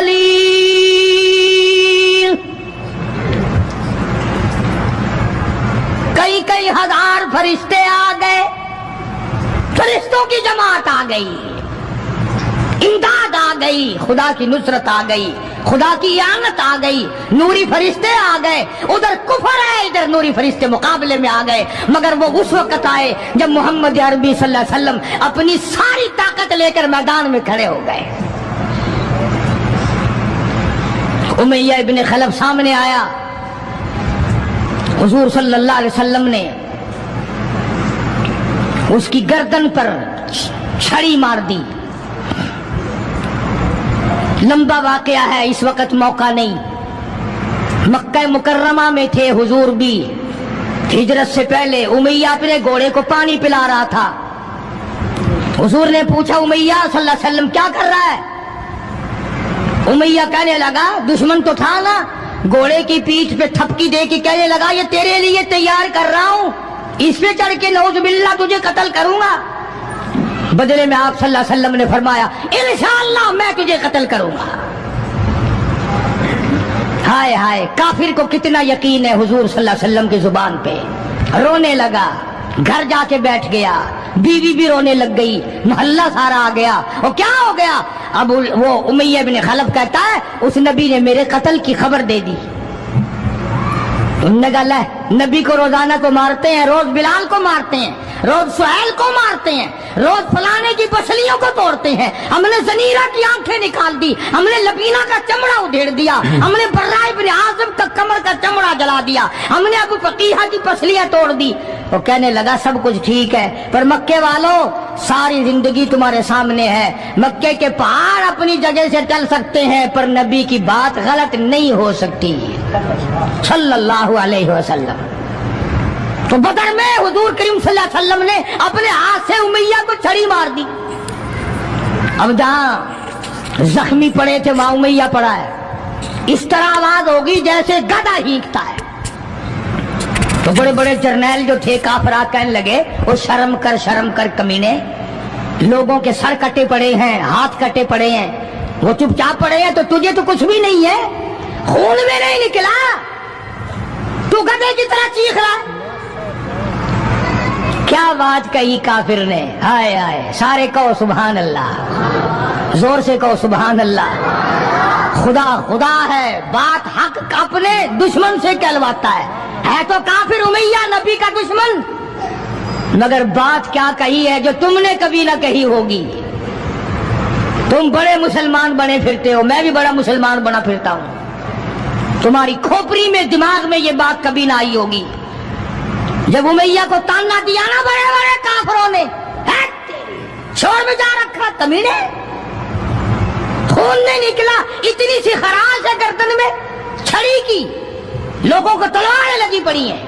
कई कई हजार फरिश्ते आ गए, फरिश्तों की जमात आ गई, इमदाद आ गई, खुदा की नुसरत आ गई, खुदा की इयानत आ गई, नूरी फरिश्ते आ गए। उधर कुफर है, इधर नूरी फरिश्ते मुकाबले में आ गए। मगर वो उस वक्त आए जब मोहम्मद अरबी सल्लल्लाहु अलैहि वसल्लम अपनी सारी ताकत लेकर मैदान में खड़े हो गए। उमैया इब्न खलफ सामने आया, हुजूर सल्लल्लाहु अलैहि वसल्लम ने उसकी गर्दन पर छड़ी मार दी। लंबा वाकया है, इस वक्त मौका नहीं। मक्का मुकर्रमा में थे हुजूर भी, हिजरत से पहले। उमैया अपने घोड़े को पानी पिला रहा था। हुजूर ने पूछा, उमैया सल्लल्लाहु अलैहि वसल्लम क्या कर रहा है? उमैया कहने लगा, दुश्मन तो था ना, घोड़े की पीठ पे थपकी दे के कहने लगा, ये तेरे लिए तैयार कर रहा हूं, इस पे चढ़ के नौजुबिल्लाह तुझे कत्ल करूंगा। बदले में आप सल्लल्लाहु अलैहि वसल्लम ने फरमाया, इंशाअल्लाह मैं तुझे कत्ल करूंगा। हाय हाय, काफिर को कितना यकीन है हुजूर सल्लल्लाहु अलैहि वसल्लम की जुबान पे। रोने लगा, घर जाके बैठ गया, बीवी भी रोने लग गई, मोहल्ला सारा आ गया। और क्या हो गया? अब वो उमैया बिन खलफ कहता है, उस नबी ने मेरे कत्ल की खबर दे दी। उन्होंने कहा, नबी को रोजाना तो मारते हैं, रोज बिलाल को मारते हैं, रोज सुहैल को मारते हैं, रोज फलाने की पसलियों को तोड़ते हैं, हमने ज़नीरा की आंखें निकाल दी, हमने लबीना का चमड़ा उधेड़ दिया, हमने बर्रा इब्न आज़िम का कमर का चमड़ा जला दिया, हमने अबू फकीहा की पसलियां तोड़ दी। वो कहने लगा, सब कुछ ठीक है, पर मक्के वालों सारी जिंदगी तुम्हारे सामने है। मक्के के पहाड़ अपनी जगह से टल सकते हैं, पर नबी की बात गलत नहीं हो सकती सल्लल्लाहु अलैहि वसल्लम। तो बदर में हुजूर करीम सल्लल्लाहु अलैहि वसल्लम ने अपने हाथ से उमैया को छड़ी मार दी। अब जहां जख्मी पड़े थे वहां उमैया पड़ा है। इस तरह आवाज होगी जैसे गधा हींकता है। तो बड़े बड़े जर्नैल जो थे काफरा कहने लगे, वो शर्म कर कमीने, लोगों के सर कटे पड़े हैं, हाथ कटे पड़े हैं, वो चुपचाप पड़े हैं, तो तुझे तो कुछ भी नहीं है, खून में नहीं निकला, तू गधे की तरह चीख रहा है। क्या बात कही काफिर ने, हाय हाय। सारे कहो सुभान अल्लाह, जोर से कहो सुभान अल्लाह। खुदा खुदा है, बात हक अपने दुश्मन से कहलवाता है तो काफिर उमैया नबी का दुश्मन, मगर बात क्या कही है जो तुमने कभी ना कही होगी। तुम बड़े मुसलमान बने फिरते हो, मैं भी बड़ा मुसलमान बना फिरता हूं, तुम्हारी खोपड़ी में दिमाग में ये बात कभी ना आई होगी। जब उमैया को ताना दिया ना बड़े बड़े काफिरों ने, छोड़ में जा रखा कमीने, खून नहीं निकला, इतनी सी खराश है गर्दन में छड़ी की, लोगों को तलवारें लगी पड़ी हैं।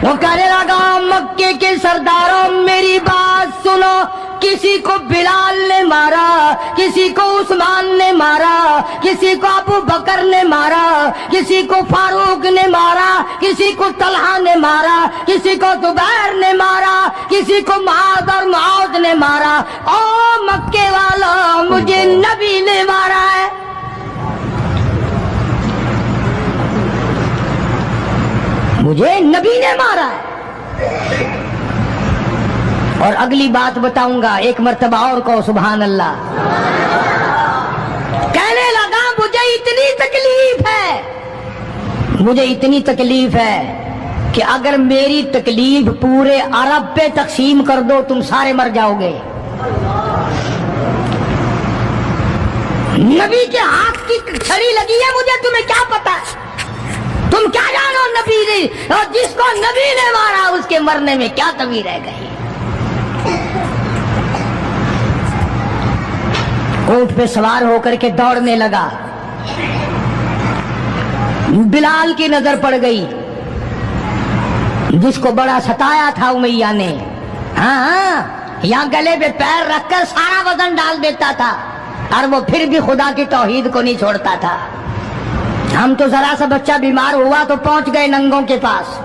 वो कहने लगा, मक्के के सरदारों मेरी बात सुनो, किसी को बिलाल ने मारा, किसी को उस्मान ने मारा, किसी को अबू बकर ने मारा, किसी को फारूक ने मारा, किसी को तलहा ने मारा, किसी को जुबैर ने मारा, किसी को मुआज और मुआज ने मारा। ओ मक्के वालों, मुझे नबी ने मारा है। मुझे नबी ने मारा है। और अगली बात बताऊंगा, एक मर्तबा और कहो सुभान अल्लाह। कहने लगा, मुझे इतनी तकलीफ है कि अगर मेरी तकलीफ पूरे अरब पे तकसीम कर दो, तुम सारे मर जाओगे। नबी के हाथ की छड़ी लगी है मुझे, तुम्हें क्या पता? तुम क्या जानो नबी ने, और जिसको नबी ने मारा उसके मरने में क्या कमी रह गई। ऊंट पे सवार होकर के दौड़ने लगा। बिलाल की नजर पड़ गई, जिसको बड़ा सताया था उमैया ने। हाँ, यहाँ गले पे पैर रखकर सारा वजन डाल देता था, और वो फिर भी खुदा की तौहीद को नहीं छोड़ता था। हम तो जरा सा बच्चा बीमार हुआ तो पहुंच गए नंगों के पास,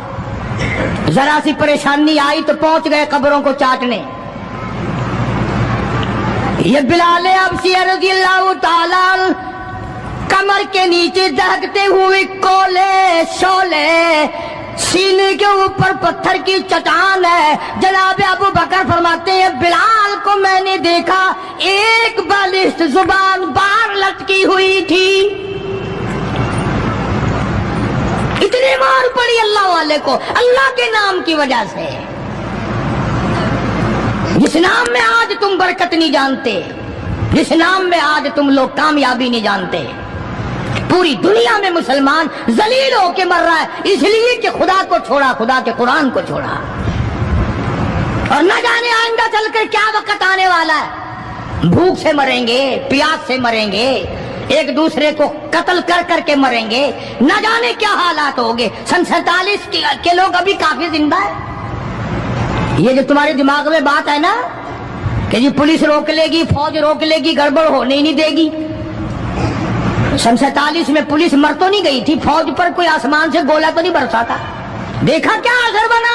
जरा सी परेशानी आई तो पहुंच गए कब्रों को चाटने। ये बिलाल हबशी रज़ियल्लाहु ताला कमर के नीचे दहकते हुए कोले शोले, सीने के ऊपर पत्थर की चट्टान है। जनाब अबू बकर फरमाते हैं बिलाल को मैंने देखा एक बालिश्त जुबान बाहर लटकी हुई थी। इतनी मार पड़ी अल्लाह वाले को अल्लाह के नाम की वजह से, जिस नाम में आज तुम बरकत नहीं जानते, जिस नाम में आज तुम लोग कामयाबी नहीं जानते। पूरी दुनिया में मुसलमान जलील होके मर रहा है इसलिए कि खुदा को छोड़ा, खुदा के कुरान को छोड़ा। और न जाने आइंदा चलकर क्या वक्त आने वाला है। भूख से मरेंगे, प्यास से मरेंगे, एक दूसरे को कत्ल कर करके मरेंगे, न जाने क्या हालात होंगे। सन 47 के लोग अभी काफी जिंदा है। ये जो तुम्हारे दिमाग में बात है ना कि जी पुलिस रोक लेगी, फौज रोक लेगी, गड़बड़ होने ही नहीं देगी। सन 47 में पुलिस मर तो नहीं गई थी, फौज पर कोई आसमान से गोला तो नहीं बरसा था। देखा क्या असर बना।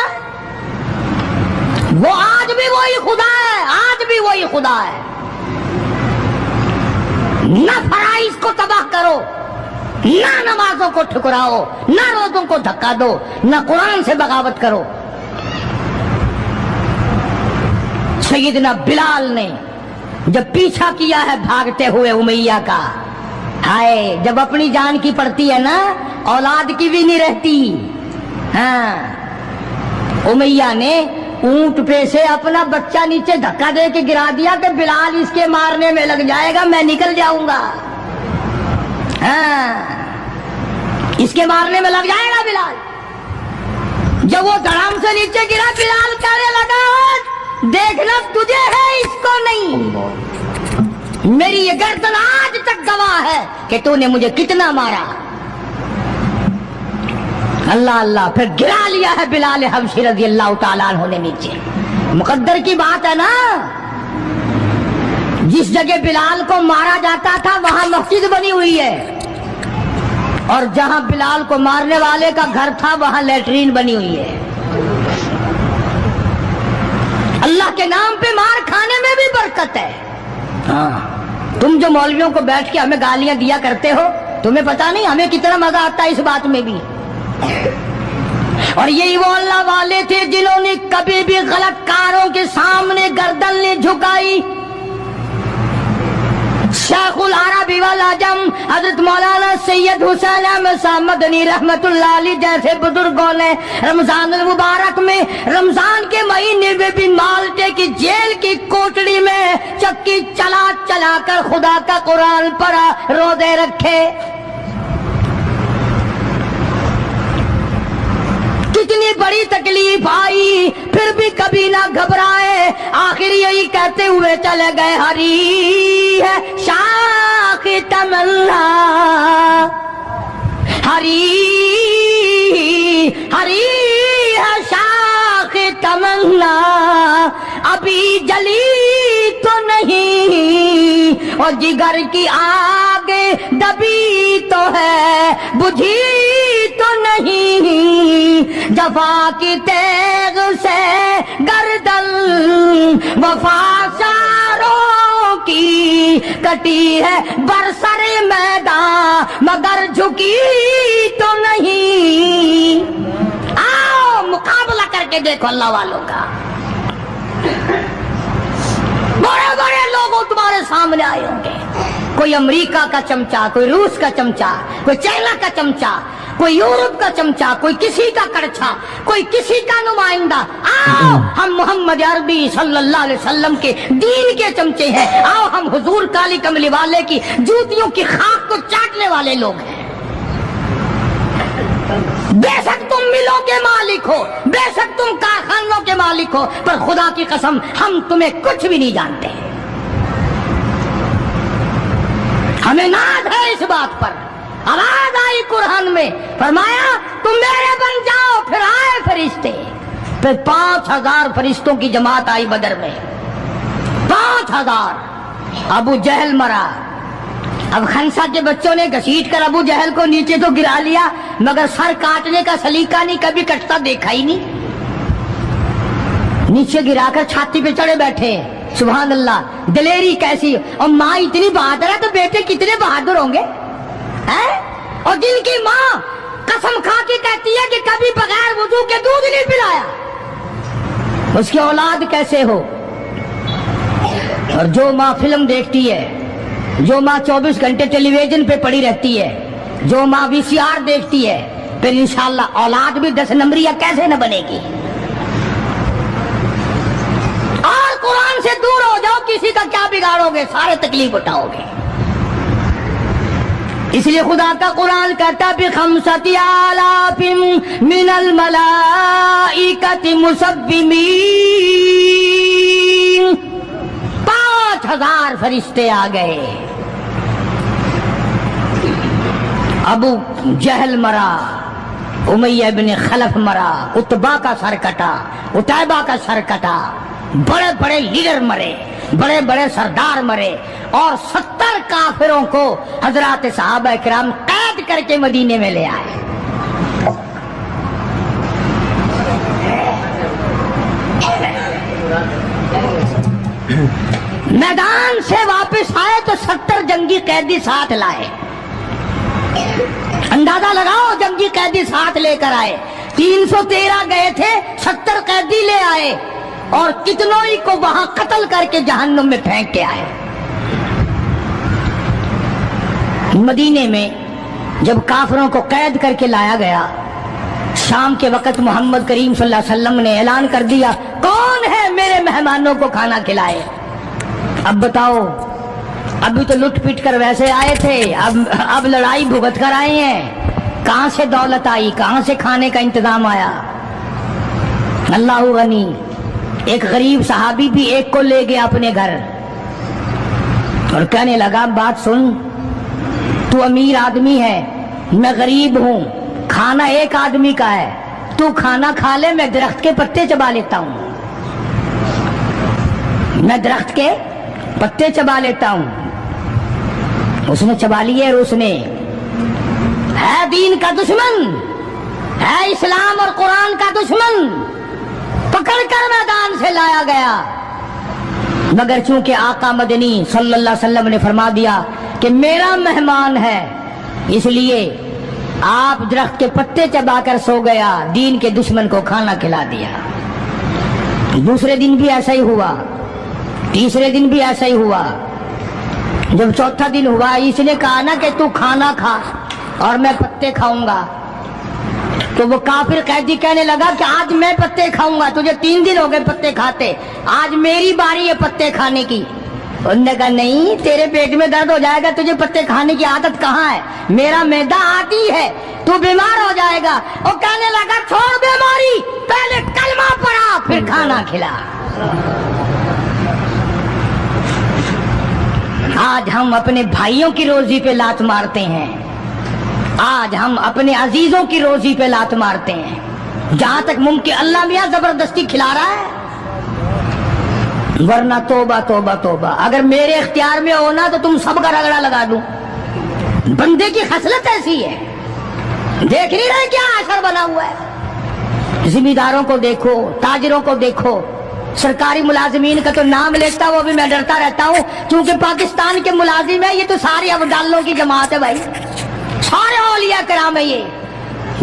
वो आज भी वही खुदा है, आज भी वही खुदा है। न फराइज को तबाह करो, न नमाजों को ठुकराओ, न रोजों को धक्का दो, न कुरान से बगावत करो। सैयदना बिलाल ने जब पीछा किया है भागते हुए उमैया का, हाय जब अपनी जान की पड़ती है ना औलाद की भी नहीं रहती। हाँ, उमैया ने ऊंट पे से अपना बच्चा नीचे धक्का दे के गिरा दिया कि बिलाल इसके मारने में लग जाएगा, मैं निकल जाऊंगा। हाँ, इसके मारने में लग जाएगा बिलाल। जब वो धड़ाम से नीचे गिरा बिलाल कहने लगा देखना तुझे है, इसको नहीं। मेरी ये गर्दन आज तक गवाह है कि तूने मुझे कितना मारा। अल्लाह अल्लाह, फिर गिरा लिया है बिलाल हबशी रज़ियल्लाहु ताला अन्हु ने नीचे। मुकद्दर की बात है ना, जिस जगह बिलाल को मारा जाता था वहां मस्जिद बनी हुई है, और जहां बिलाल को मारने वाले का घर था वहां लैट्रीन बनी हुई है। अल्लाह के नाम पे मार खाने में भी बरकत है। हाँ, तुम जो मौलवियों को बैठ के हमें गालियां दिया करते हो, तुम्हें पता नहीं हमें कितना मजा आता है इस बात में भी। और यही वो अल्लाह वाले थे जिन्होंने कभी भी गलत कारों के सामने गर्दन नहीं झुकाई। शेखुल अरबी वल अजम हजरत मौलाना सैयद हुसैन अहमद साहब मदनी रहमतुल्लाह अलैह जैसे बुजुर्गों ने रमजान मुबारक में, रमजान के महीने में भी माल्टे की जेल की कोठड़ी में चक्की चला चला कर खुदा का कुरान पढ़ा, रोजे रखे। कितनी बड़ी तकलीफ आई फिर भी कभी ना घबराए, आखिर यही कहते हुए चले गए हरी है शाख तमन्ना, हरी हरी है शाख तमन्ना, अभी जली तो नहीं और जिगर की आग दबी तो है, बुझी तो नहीं, जफा की तेग से गर्दन वफा सारों की कटी है बरसरे मैदान मगर झुकी तो नहीं। आओ मुकाबला करके देखो अल्लाह वालों का। बड़े बड़े लोग तुम्हारे सामने आए होंगे, कोई अमेरिका का चमचा, कोई रूस का चमचा, कोई चाइना का चमचा, कोई यूरोप का चमचा, कोई किसी का कड़छा, कोई किसी का नुमाइंदा। आओ हम मोहम्मद अरबी सल्लल्लाहु अलैहि वसल्लम के दीन के चमचे हैं। आओ हम हुजूर काली कमली वाले की जूतियों की खाक को चाटने वाले लोग हैं। बेशक तुम मिलों के मालिक हो, बेशक तुम कारखानों के मालिक हो, पर खुदा की कसम हम तुम्हें कुछ भी नहीं जानते। हमें नाज है इस बात पर। आवाज आई कुरान में, फरमाया तुम मेरे बन जाओ। फिर आए फरिश्ते, फिर 5000 फरिश्तों की जमात आई बदर में। 5000। अबू जहल मरा, अब खंसा के बच्चों ने घसीट कर अबू जहल को नीचे तो गिरा लिया, मगर सर काटने का सलीका नहीं, कभी कटता देखा ही नहीं। नीचे गिराकर छाती पे चढ़े बैठे। सुभान अल्लाह, दिलेरी कैसी! और माँ इतनी बहादुर है तो बेटे कितने बहादुर होंगे हैं? और जिनकी माँ कसम खा के कहती है कि कभी बगैर वुजू के दूध नहीं पिलाया, उसकी औलाद कैसे हो? और जो माँ फिल्म देखती है, जो माँ 24 घंटे टेलीविजन पे पड़ी रहती है, जो माँ VCR देखती है, फिर इंशाअल्लाह औलाद भी 10 नंबरिया कैसे न बनेगी। और कुरान से दूर हो जाओ, किसी का क्या बिगाड़ोगे, सारे तकलीफ उठाओगे। इसलिए खुदा का कुरान कहता है बिखमसति आलाफिन मिनल मलाइकति मुसब्बिमीन, 5000 फरिश्ते आ गए। अबू जहल मरा, उमैया इब्न खलफ मरा, उतबा का सर कटा, उतैबा का सर कटा, बड़े बड़े लीडर मरे, बड़े बड़े सरदार मरे, और 70 काफिरों को हजरात सहाबा किराम कैद करके मदीने में ले आए। मैदान से वापस आए तो 70 जंगी कैदी साथ लाए। अंदाजा लगाओ, जंगी कैदी साथ लेकर आए। 313 गए थे, 70 कैदी ले आए, और कितनों ही को वहां कत्ल करके जहन्नुम में फेंक के आए। मदीने में जब काफिरों को कैद करके लाया गया, शाम के वक्त मोहम्मद करीम सल्लल्लाहु अलैहि वसल्लम ने ऐलान कर दिया, कौन है मेरे मेहमानों को खाना खिलाए। अब बताओ, अभी तो लुट पिट कर वैसे आए थे, अब लड़ाई भुगत कर आए हैं। कहां से दौलत आई, कहां से खाने का इंतजाम आया? अल्लाहु गनी। एक गरीब सहाबी भी एक को ले गया अपने घर और कहने लगा, बात सुन, तू अमीर आदमी है, मैं गरीब हूं, खाना एक आदमी का है, तू खाना खा ले, मैं दरख्त के पत्ते चबा लेता हूं, मैं दरख्त के पत्ते चबा लेता हूं। उसने चबा लिए और उसने, है दीन का दुश्मन, है इस्लाम और कुरान का दुश्मन, पकड़कर मैदान से लाया गया। मगर चूंकि आका मदनी सल्लल्लाहु अलैहि वसल्लम ने फरमा दिया कि मेरा मेहमान है, इसलिए आप दरख्त के पत्ते चबाकर सो गया, दीन के दुश्मन को खाना खिला दिया। दूसरे दिन भी ऐसा ही हुआ, तीसरे दिन भी ऐसा ही हुआ। जब चौथा दिन हुआ, इसने कहा ना कि तू खाना खा और मैं पत्ते खाऊंगा, तो वो काफिर कैदी कहने लगा कि आज मैं पत्ते खाऊंगा, तुझे 3 दिन हो गए पत्ते खाते, आज मेरी बारी है पत्ते खाने की। उन्होंने कहा नहीं, तेरे पेट में दर्द हो जाएगा, तुझे पत्ते खाने की आदत कहाँ है, मेरा मैदा आती है, तू बीमार हो जाएगा। और कहने लगा छोड़ बीमारी, पहले कलमा पढ़ा फिर खाना खिला। आज हम अपने भाइयों की रोजी पे लात मारते हैं, आज हम अपने अजीजों की रोजी पे लात मारते हैं, जहां तक मुमकिन अल्लाह मियां जबरदस्ती खिला रहा है, वरना तोबा तोबा तोबा। अगर मेरे इख्तियार में हो ना तो तुम सबका रगड़ा लगा दूं। बंदे की खसलत ऐसी है, देख नहीं रहे क्या असर बना हुआ है। जिम्मेदारों को देखो, ताजिरों को देखो, सरकारी मुलाजिमीन का तो नाम लेता वो भी मैं डरता रहता हूँ, क्योंकि पाकिस्तान के मुलाजिम है, ये तो सारे अब्दालों की जमात है भाई, सारे औलिया कराम है। ये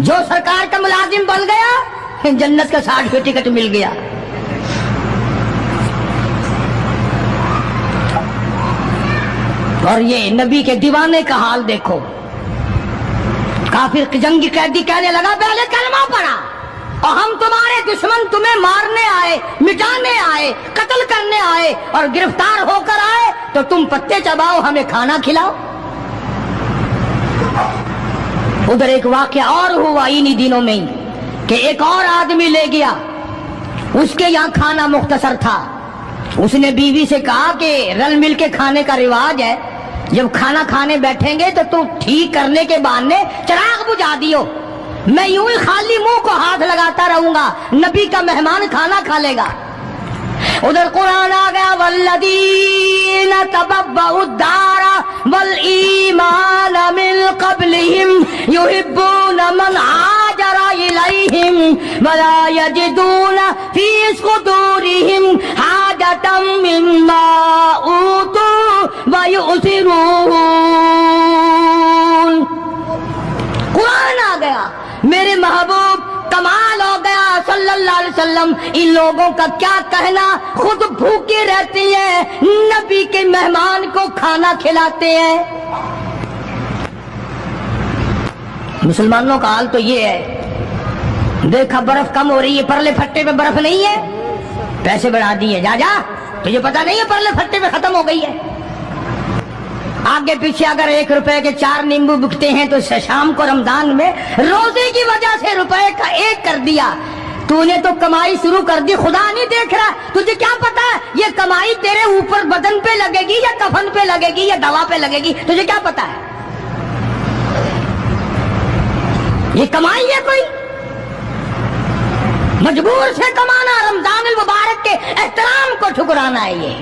जो सरकार का मुलाजिम बन गया, जन्नत का 60 टिकट मिल गया। और ये नबी के दीवाने का हाल देखो, काफिर जंगी कैदी कहने लगा पहले कलमा पढ़ा, और हम तुम्हारे दुश्मन तुम्हें मारने आए, मिटाने आए, कत्ल करने आए, और गिरफ्तार होकर आए तो तुम पत्ते चबाओ, हमें खाना खिलाओ। उधर एक वाकया और हुआ इन्हीं दिनों में ही कि एक और आदमी ले गया, उसके यहाँ खाना मुख्तसर था। उसने बीवी से कहा कि रल मिल के खाने का रिवाज है, जब खाना खाने बैठेंगे तो तू ठीक करने के बहाने चिराग बुझा दियो, मैं यूं ही खाली मुंह को हाथ लगाता रहूंगा, नबी का मेहमान खाना खा लेगा। ادھر قرآن آ گیا والذین تبوؤا الدار والایمان من قبلہم یحبون من ہاجر الیہم ولا یجدون فی صدورہم حاجۃ مما اوتوا ویؤثرون. قرآن آ گیا، میرے محبوب کمال ہو گیا صلی اللہ علیہ وسلم. ان لوگوں کا کیا کہنا، خود بھوکے رہتے ہیں، نبی کے مہمان کو کھانا کھلاتے ہیں. مسلمانوں کا حال تو یہ ہے، دیکھا برف کم ہو رہی ہے، پرلے پھٹے پہ برف نہیں ہے، پیسے بڑھا دیے، جا جا تجھے پتا نہیں ہے پرلے پھٹے پہ ختم ہو گئی ہے. آگے پیچھے اگر 1 روپے کے 4 نیمبو بکتے ہیں تو شام کو رمضان میں روزے کی وجہ سے روپے کا 1 کر دیا. تو نے تو کمائی شروع کر دی، خدا نہیں دیکھ رہا. تجھے کیا پتا ہے یہ کمائی تیرے اوپر بدن پہ لگے گی یا کفن پہ لگے گی یا دوا پہ لگے گی؟ تجھے کیا پتا ہے یہ کمائی ہے کوئی؟ مجبور سے کمانا، رمضان المبارک کے احترام کو ٹھکرانا ہے. یہ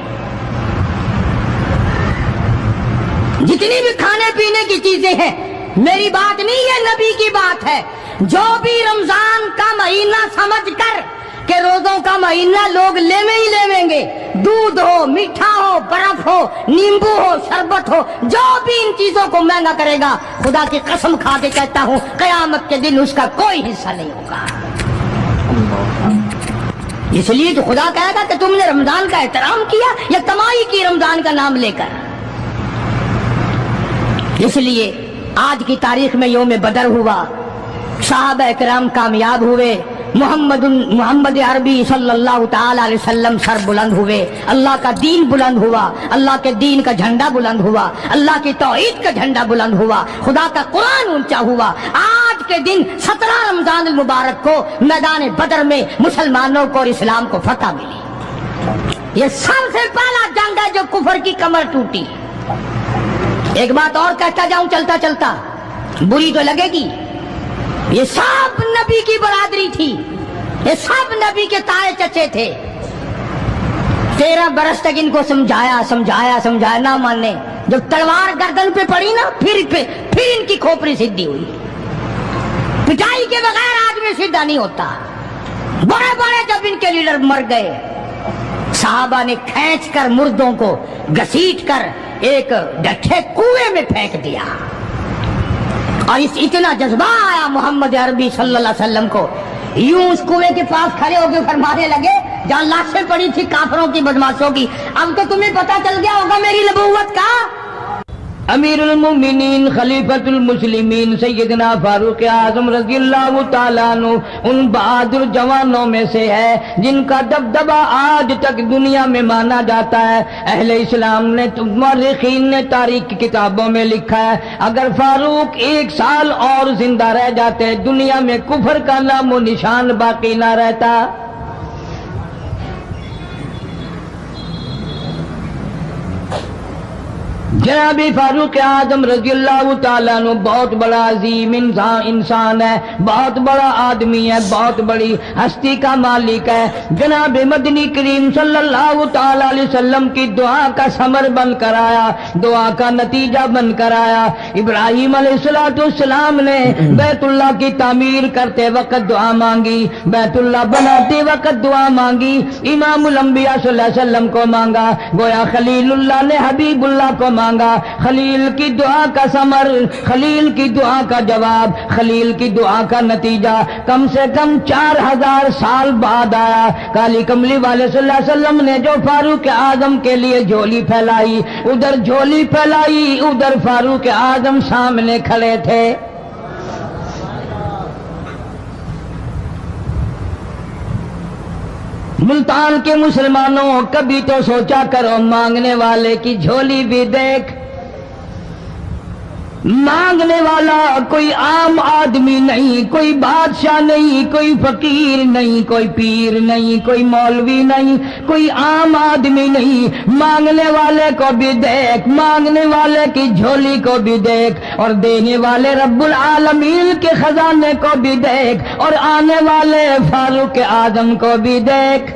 جتنی بھی کھانے پینے کی چیزیں ہیں، میری بات نہیں ہے، نبی کی بات ہے. جو بھی رمضان کا مہینہ سمجھ کر کہ روزوں کا مہینہ لوگ لیویں ہی لیویں گے، دودھ ہو، میٹھا ہو، برف ہو، نیمبو ہو، شربت ہو، جو بھی ان چیزوں کو مہنگا کرے گا، خدا کی قسم کھا کے کہتا ہوں قیامت کے دن اس کا کوئی حصہ نہیں ہوگا. اس لیے تو خدا کہے گا کہ تم نے رمضان کا احترام کیا یا کمائی کی رمضان کا نام لے کر. اس لیے آج کی تاریخ میں یوم بدر ہوا، صحابہ اکرام کامیاب ہوئے، محمد عربی صلی اللہ تعالی علیہ وسلم سر بلند ہوئے، اللہ کا دین بلند ہوا، اللہ کے دین کا جھنڈا بلند ہوا، اللہ کی توحید کا جھنڈا بلند ہوا، خدا کا قرآن اونچا ہوا. آج کے دن 17 رمضان المبارک کو میدان بدر میں مسلمانوں کو اور اسلام کو فتح ملی. یہ سب سے پہلا جنگ ہے جو کفر کی کمر ٹوٹی. ایک بات اور کہتا جاؤں چلتا چلتا، بری تو لگے گی، یہ سب نبی کی برادری تھی، یہ سب نبی کے تائے چچے تھے. 13 برس تک ان کو سمجھایا نہ مانے. جب تلوار گردن پہ پڑی نا پھر ان کی کھوپڑی سیدھی ہوئی. پٹائی کے بغیر آدمی سیدھا نہیں ہوتا. بڑے بڑے جب ان کے لیڈر مر گئے، صحابہ نے کھینچ کر مردوں کو گھسیٹ کر ایک ڈٹھے کنویں میں پھینک دیا. اور اتنا جذبہ آیا محمد عربی صلی اللہ علیہ وسلم کو، یوں اس کنویں کے پاس کھڑے ہو کے فرمانے لگے جہاں لاشیں پڑی تھی کافروں کی، بدماشوں کی، اب تو تمہیں پتا چل گیا ہوگا میری نبوت کا. امیر المومنین خلیفۃ المسلمین سیدنا فاروق اعظم رضی اللہ تعالیٰ عنہ ان بہادر جوانوں میں سے ہے جن کا دبدبہ آج تک دنیا میں مانا جاتا ہے. اہل اسلام نے، مورخین نے تاریخ کی کتابوں میں لکھا ہے اگر فاروق 1 سال اور زندہ رہ جاتے دنیا میں کفر کا نام و نشان باقی نہ رہتا. جناب فاروق اعظم رضی اللہ تعالیٰ عنہ بہت بڑا عظیم انسان ہے، بہت بڑا آدمی ہے، بہت بڑی ہستی کا مالک ہے. جناب مدنی کریم صلی اللہ تعالیٰ علیہ وسلم کی دعا کا ثمر بن کر آیا، دعا کا نتیجہ بن کر آیا. ابراہیم علیہ السلام نے بیت اللہ کی تعمیر کرتے وقت دعا مانگی، بیت اللہ بناتے وقت دعا مانگی، امام الانبیاء صلی اللہ علیہ وسلم کو مانگا، گویا خلیل اللہ نے حبیب اللہ کو مانگا. خلیل کی دعا کا ثمر، خلیل کی دعا کا جواب، خلیل کی دعا کا نتیجہ کم سے کم 4000 سال بعد آیا. کالی کملی والے صلی اللہ علیہ وسلم نے جو فاروق اعظم کے لیے جھولی پھیلائی، ادھر جھولی پھیلائی، ادھر فاروق اعظم سامنے کھڑے تھے. ملتان کے مسلمانوں کبھی تو سوچا کرو مانگنے والے کی جھولی بھی دیکھ. مانگنے والا کوئی عام آدمی نہیں، کوئی بادشاہ نہیں، کوئی فقیر نہیں، کوئی پیر نہیں، کوئی مولوی نہیں، کوئی عام آدمی نہیں. مانگنے والے کو بھی دیکھ، مانگنے والے کی جھولی کو بھی دیکھ، اور دینے والے رب العالمین کے خزانے کو بھی دیکھ، اور آنے والے فاروق اعظم کو بھی دیکھ.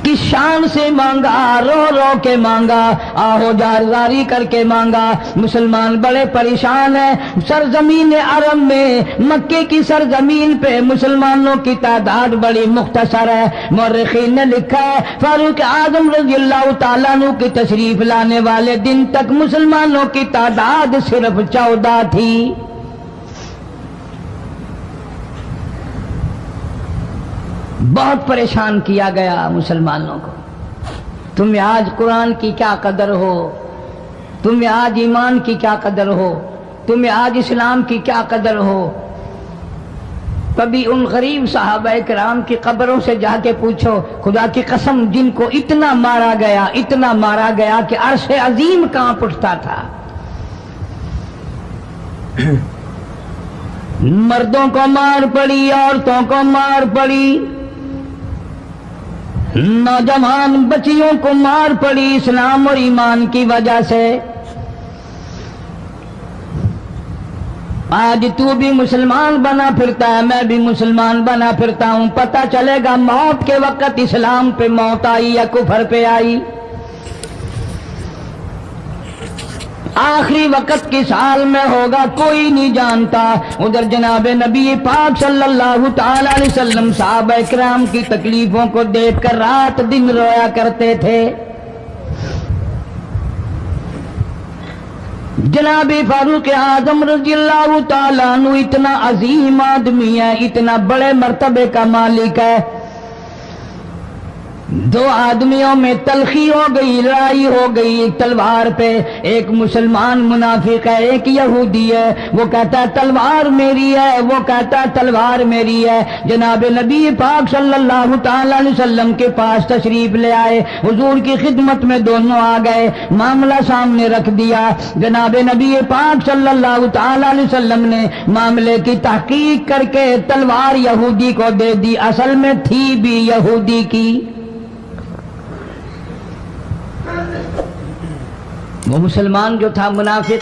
किस शान से मांगा, रो रो के मांगा, आहो जारदारी करके मांगा। मुसलमान बड़े परेशान हैं। सरजमीन अरब में, मक्के की सरजमीन पे मुसलमानों की तादाद बड़ी मुख्तसर है। मुर्रिखीन ने लिखा है फारूक आजम रज़ियल्लाहु ताला अन्हु की तशरीफ लाने वाले दिन तक मुसलमानों की तादाद सिर्फ 14 थी। बहुत परेशान किया गया मुसलमानों को। तुम्हें आज कुरान की क्या कदर हो, तुम्हें आज ईमान की क्या कदर हो, तुम्हें आज इस्लाम की क्या कदर हो। कभी उन गरीब सहाबा किराम की कब्रों से जाके पूछो, खुदा की कसम जिनको इतना मारा गया, इतना मारा गया कि अर्श अजीम कांप उठता था। मर्दों को मार पड़ी, औरतों को मार पड़ी, नौजवान बच्चियों को मार पड़ी इस्लाम और ईमान की वजह से। आज तू भी मुसलमान बना फिरता है, मैं भी मुसलमान बना फिरता हूं। पता चलेगा मौत के वक्त इस्लाम पे मौत आई या कुफर पे आई। आखिरी वक्त किस हाल में होगा कोई नहीं जानता। उधर जनाब नबी पाक सल्लल्लाहु ताला अलैहि वसल्लम सहाबा इकराम की तकलीफों को देखकर रात दिन रोया करते थे। जनाब फारूक आजम रज़ियल्लाहु ताला अन्हु इतना अजीम आदमी है, इतना बड़े मर्तबे का मालिक है। दो आदमियों में तलखी हो गई, लड़ाई हो गई एक तलवार पे। एक मुसलमान मुनाफिक है, एक यहूदी है। वो कहता है तलवार मेरी है, वो कहता है तलवार मेरी है। जनाब नबी पाक सल्लल्लाहु ताला अलैहि वसल्लम के पास तशरीफ ले आए, हुजूर की खिदमत में दोनों आ गए, मामला सामने रख दिया। जनाब नबी पाक सल्लल्लाहु ताला अलैहि वसल्लम ने मामले की तहकीक करके तलवार यहूदी को दे दी। असल में थी भी यहूदी की। वो मुसलमान जो था मुनाफिक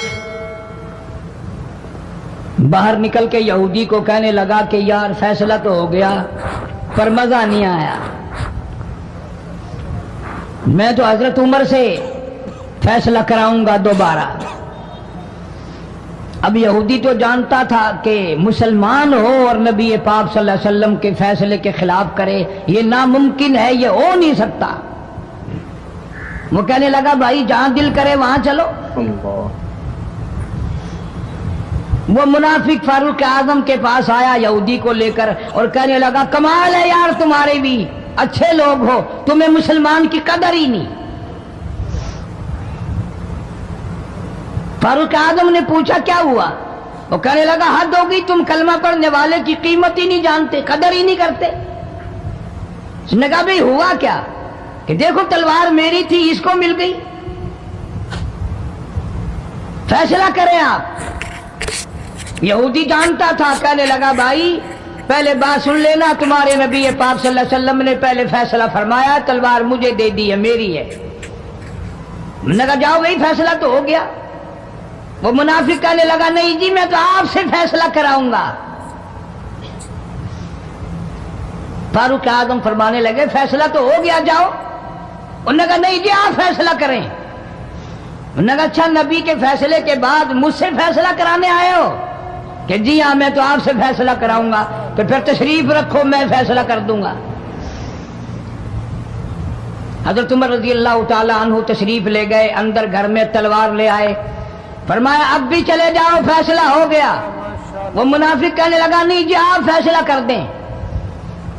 बाहर निकल के यहूदी को कहने लगा कि यार फैसला तो हो गया पर मजा नहीं आया, मैं तो हजरत उमर से फैसला कराऊंगा दोबारा। अब यहूदी तो जानता था कि मुसलमान हो और नबी पाक सल्लल्लाहु अलैहि वसल्लम के फैसले के खिलाफ करे, ये नामुमकिन है, ये हो नहीं सकता। वो कहने लगा भाई जहां दिल करे वहां चलो। वो मुनाफिक फारूक आजम के पास आया यहूदी को लेकर और कहने लगा कमाल है यार, तुम्हारे भी अच्छे लोग हो, तुम्हें मुसलमान की कदर ही नहीं। फारूक आजम ने पूछा क्या हुआ? वो कहने लगा हद हो गई, तुम कलमा पढ़ने वाले की कीमत ही नहीं जानते, कदर ही नहीं करते। उसने कहा भाई हुआ क्या कि देखो तलवार मेरी थी, इसको मिल गई, फैसला करें आप। यहूदी जानता था, कहने लगा भाई पहले बात सुन लेना, तुम्हारे नबी पाक सल्लल्लाहु अलैहि वसल्लम ने पहले फैसला फरमाया, तलवार मुझे दे दी है, मेरी है। मैंने कहा जाओ भाई फैसला तो हो गया। वो मुनाफिक कहने लगा नहीं जी मैं तो आपसे फैसला कराऊंगा। फारूक आजम फरमाने लगे फैसला तो हो गया जाओ। उन्होंने कहा नहीं जी आप फैसला करें। उन्होंने कहा अच्छा नबी के फैसले के बाद मुझसे फैसला कराने आए हो? कि जी हाँ मैं तो आपसे फैसला कराऊंगा। तो फिर तशरीफ रखो, मैं फैसला कर दूंगा। हजरत उमर रज़ियल्लाहु ताला अन्हु तशरीफ ले गए, अंदर घर में तलवार ले आए, फरमाया अब भी चले जाओ फैसला हो गया। वो मुनाफिक कहने लगा नहीं जी आप फैसला कर दें।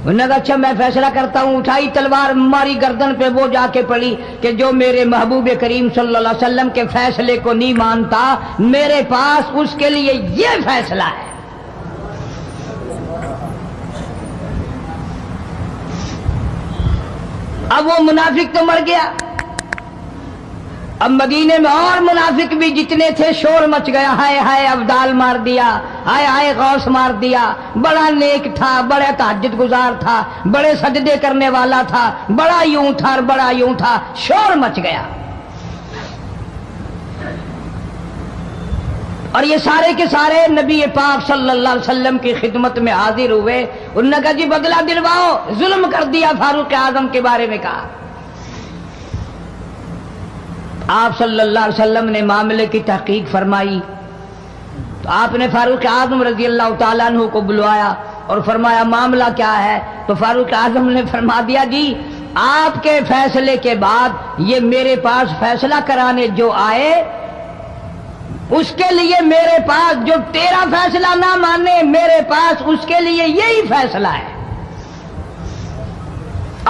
उन्होंने कहा अच्छा मैं फैसला करता हूं। उठाई तलवार, मारी गर्दन पे, वो जाके पड़ी कि जो मेरे महबूब करीम सल्लल्लाहु अलैहि वसल्लम के फैसले को नहीं मानता, मेरे पास उसके लिए ये फैसला है। अब वो मुनाफिक तो मर गया। अब मदीने में और मुनाफिक भी जितने थे शोर मच गया, हाय हाय अब्दाल मार दिया, हाय हाय गौस मार दिया। बड़ा नेक था, बड़ा तहज्जुद गुजार था, बड़े सजदे करने वाला था, बड़ा यूं था और बड़ा यूं था, शोर मच गया। اور یہ سارے کے سارے نبی پاک صلی اللہ علیہ وسلم کی خدمت میں حاضر ہوئے. انہوں نے کہا جی بدلہ دلواؤ، ظلم کر دیا فاروق اعظم کے بارے میں. کہا آپ صلی اللہ علیہ وسلم نے معاملے کی تحقیق فرمائی تو آپ نے فاروق اعظم رضی اللہ تعالیٰ عنہ کو بلوایا اور فرمایا معاملہ کیا ہے؟ تو فاروق اعظم نے فرما دیا جی آپ کے فیصلے کے بعد یہ میرے پاس فیصلہ کرانے جو آئے اس کے لیے میرے پاس، جو تیرا فیصلہ نہ مانے میرے پاس اس کے لیے یہی فیصلہ ہے،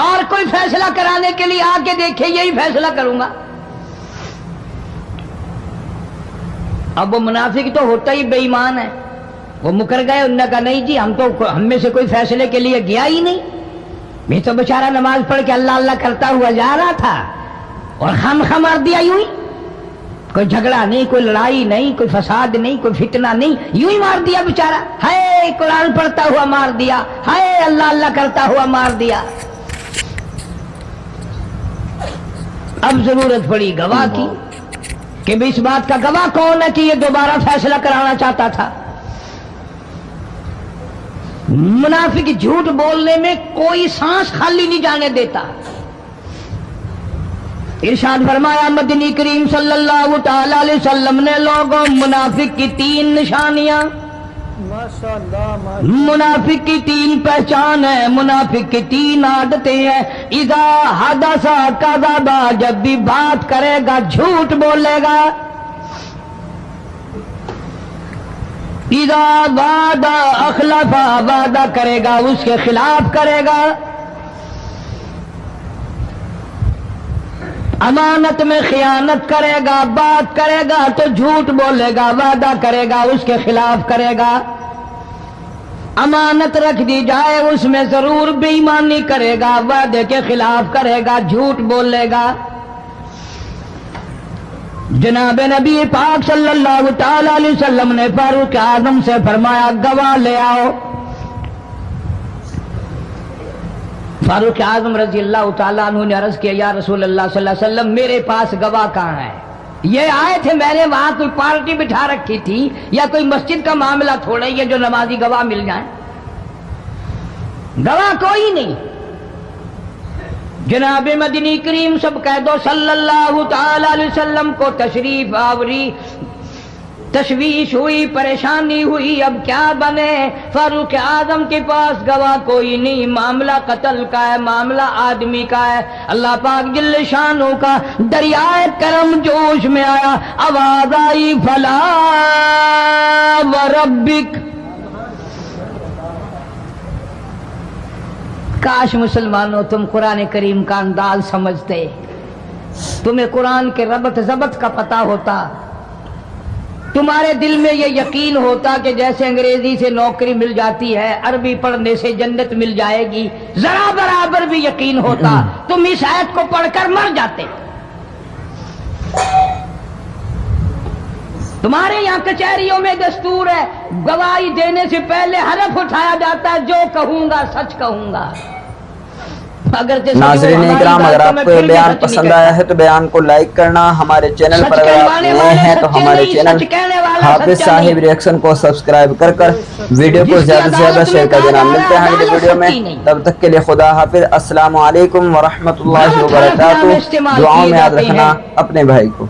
اور کوئی فیصلہ کرانے کے لیے آ کے دیکھے یہی فیصلہ کروں گا. اب وہ منافق تو ہوتا ہی بے ایمان ہے، وہ مکر گئے. انہوں نے کہا نہیں جی ہم میں سے کوئی فیصلے کے لیے گیا ہی نہیں، میں تو بیچارہ نماز پڑھ کے اللہ اللہ کرتا ہوا جا رہا تھا اور خام مار دیا یوں ہی. کوئی جھگڑا نہیں، کوئی لڑائی نہیں، کوئی فساد نہیں، کوئی فتنہ نہیں، یوں ہی مار دیا بیچارہ. ہائے قرآن پڑھتا ہوا مار دیا، ہائے اللہ اللہ کرتا ہوا مار دیا. اب ضرورت پڑی گواہ کی کہ بھی اس بات کا گواہ کون ہے کہ یہ دوبارہ فیصلہ کرانا چاہتا تھا. منافق جھوٹ بولنے میں کوئی سانس خالی نہیں جانے دیتا. ارشاد فرمایا مدنی کریم صلی اللہ تعالی علیہ وسلم نے لوگوں منافق کی 3 نشانیاں، منافق کی 3 پہچان ہے، منافق کی 3 عادتیں ہیں. اذا حدث کذب، جب بھی بات کرے گا جھوٹ بولے گا. اذا وعد اخلف، وعدہ کرے گا اس کے خلاف کرے گا. امانت میں خیانت کرے گا، بات کرے گا تو جھوٹ بولے گا، وعدہ کرے گا اس کے خلاف کرے گا. امانت رکھ دی جائے اس میں ضرور بے ایمانی کرے گا، وعدے کے خلاف کرے گا، جھوٹ بولے گا. جناب نبی پاک صلی اللہ تعالی علیہ وسلم نے فاروق اعظم سے فرمایا گواہ لے آؤ. فاروق اعظم رضی اللہ تعالیٰ عنہ نے عرض کیا یا رسول اللہ صلی اللہ علیہ وسلم میرے پاس گواہ کہاں ہے؟ یہ آئے تھے، میں نے وہاں کوئی پارٹی بٹھا رکھی تھی یا کوئی مسجد کا معاملہ تھوڑا ہی ہے جو نمازی گواہ مل جائیں. گواہ کوئی نہیں. جناب مدنی کریم سب کہہ دو صلی اللہ تعالی علیہ وسلم کو تشریف آوری، تشویش ہوئی، پریشانی ہوئی، اب کیا بنے؟ فاروق اعظم کے پاس گواہ کوئی نہیں، معاملہ قتل کا ہے، معاملہ آدمی کا ہے. اللہ پاک جل شانہ کا دریائے کرم جوش میں آیا، آواز آئی فلا وربک. کاش مسلمانوں تم قرآن کریم کا انداز سمجھتے، تمہیں قرآن کے ربط ضبط کا پتہ ہوتا، تمہارے دل میں یہ یقین ہوتا کہ جیسے انگریزی سے نوکری مل جاتی ہے، عربی پڑھنے سے جنت مل جائے گی، ذرا برابر بھی یقین ہوتا تم اس آیت کو پڑھ کر مر جاتے. تمہارے یہاں کچہریوں میں دستور ہے گواہی دینے سے پہلے حرف اٹھایا جاتا ہے جو کہوں گا سچ کہوں گا. ناظرین اکرام اگر آپ کو یہ بیان پسند آیا ہے تو بیان کو لائک کرنا، ہمارے چینل پر اگر آپ نئے ہیں تو ہمارے چینل حافظ صاحب ریئیکشن کو سبسکرائب کر کر ویڈیو کو زیادہ سے زیادہ شیئر کر دینا. ملتے ہیں اگلے ویڈیو میں، تب تک کے لیے خدا حافظ. السلام علیکم ورحمۃ اللہ وبرکاتہ. دعاؤں میں یاد رکھنا اپنے بھائی کو.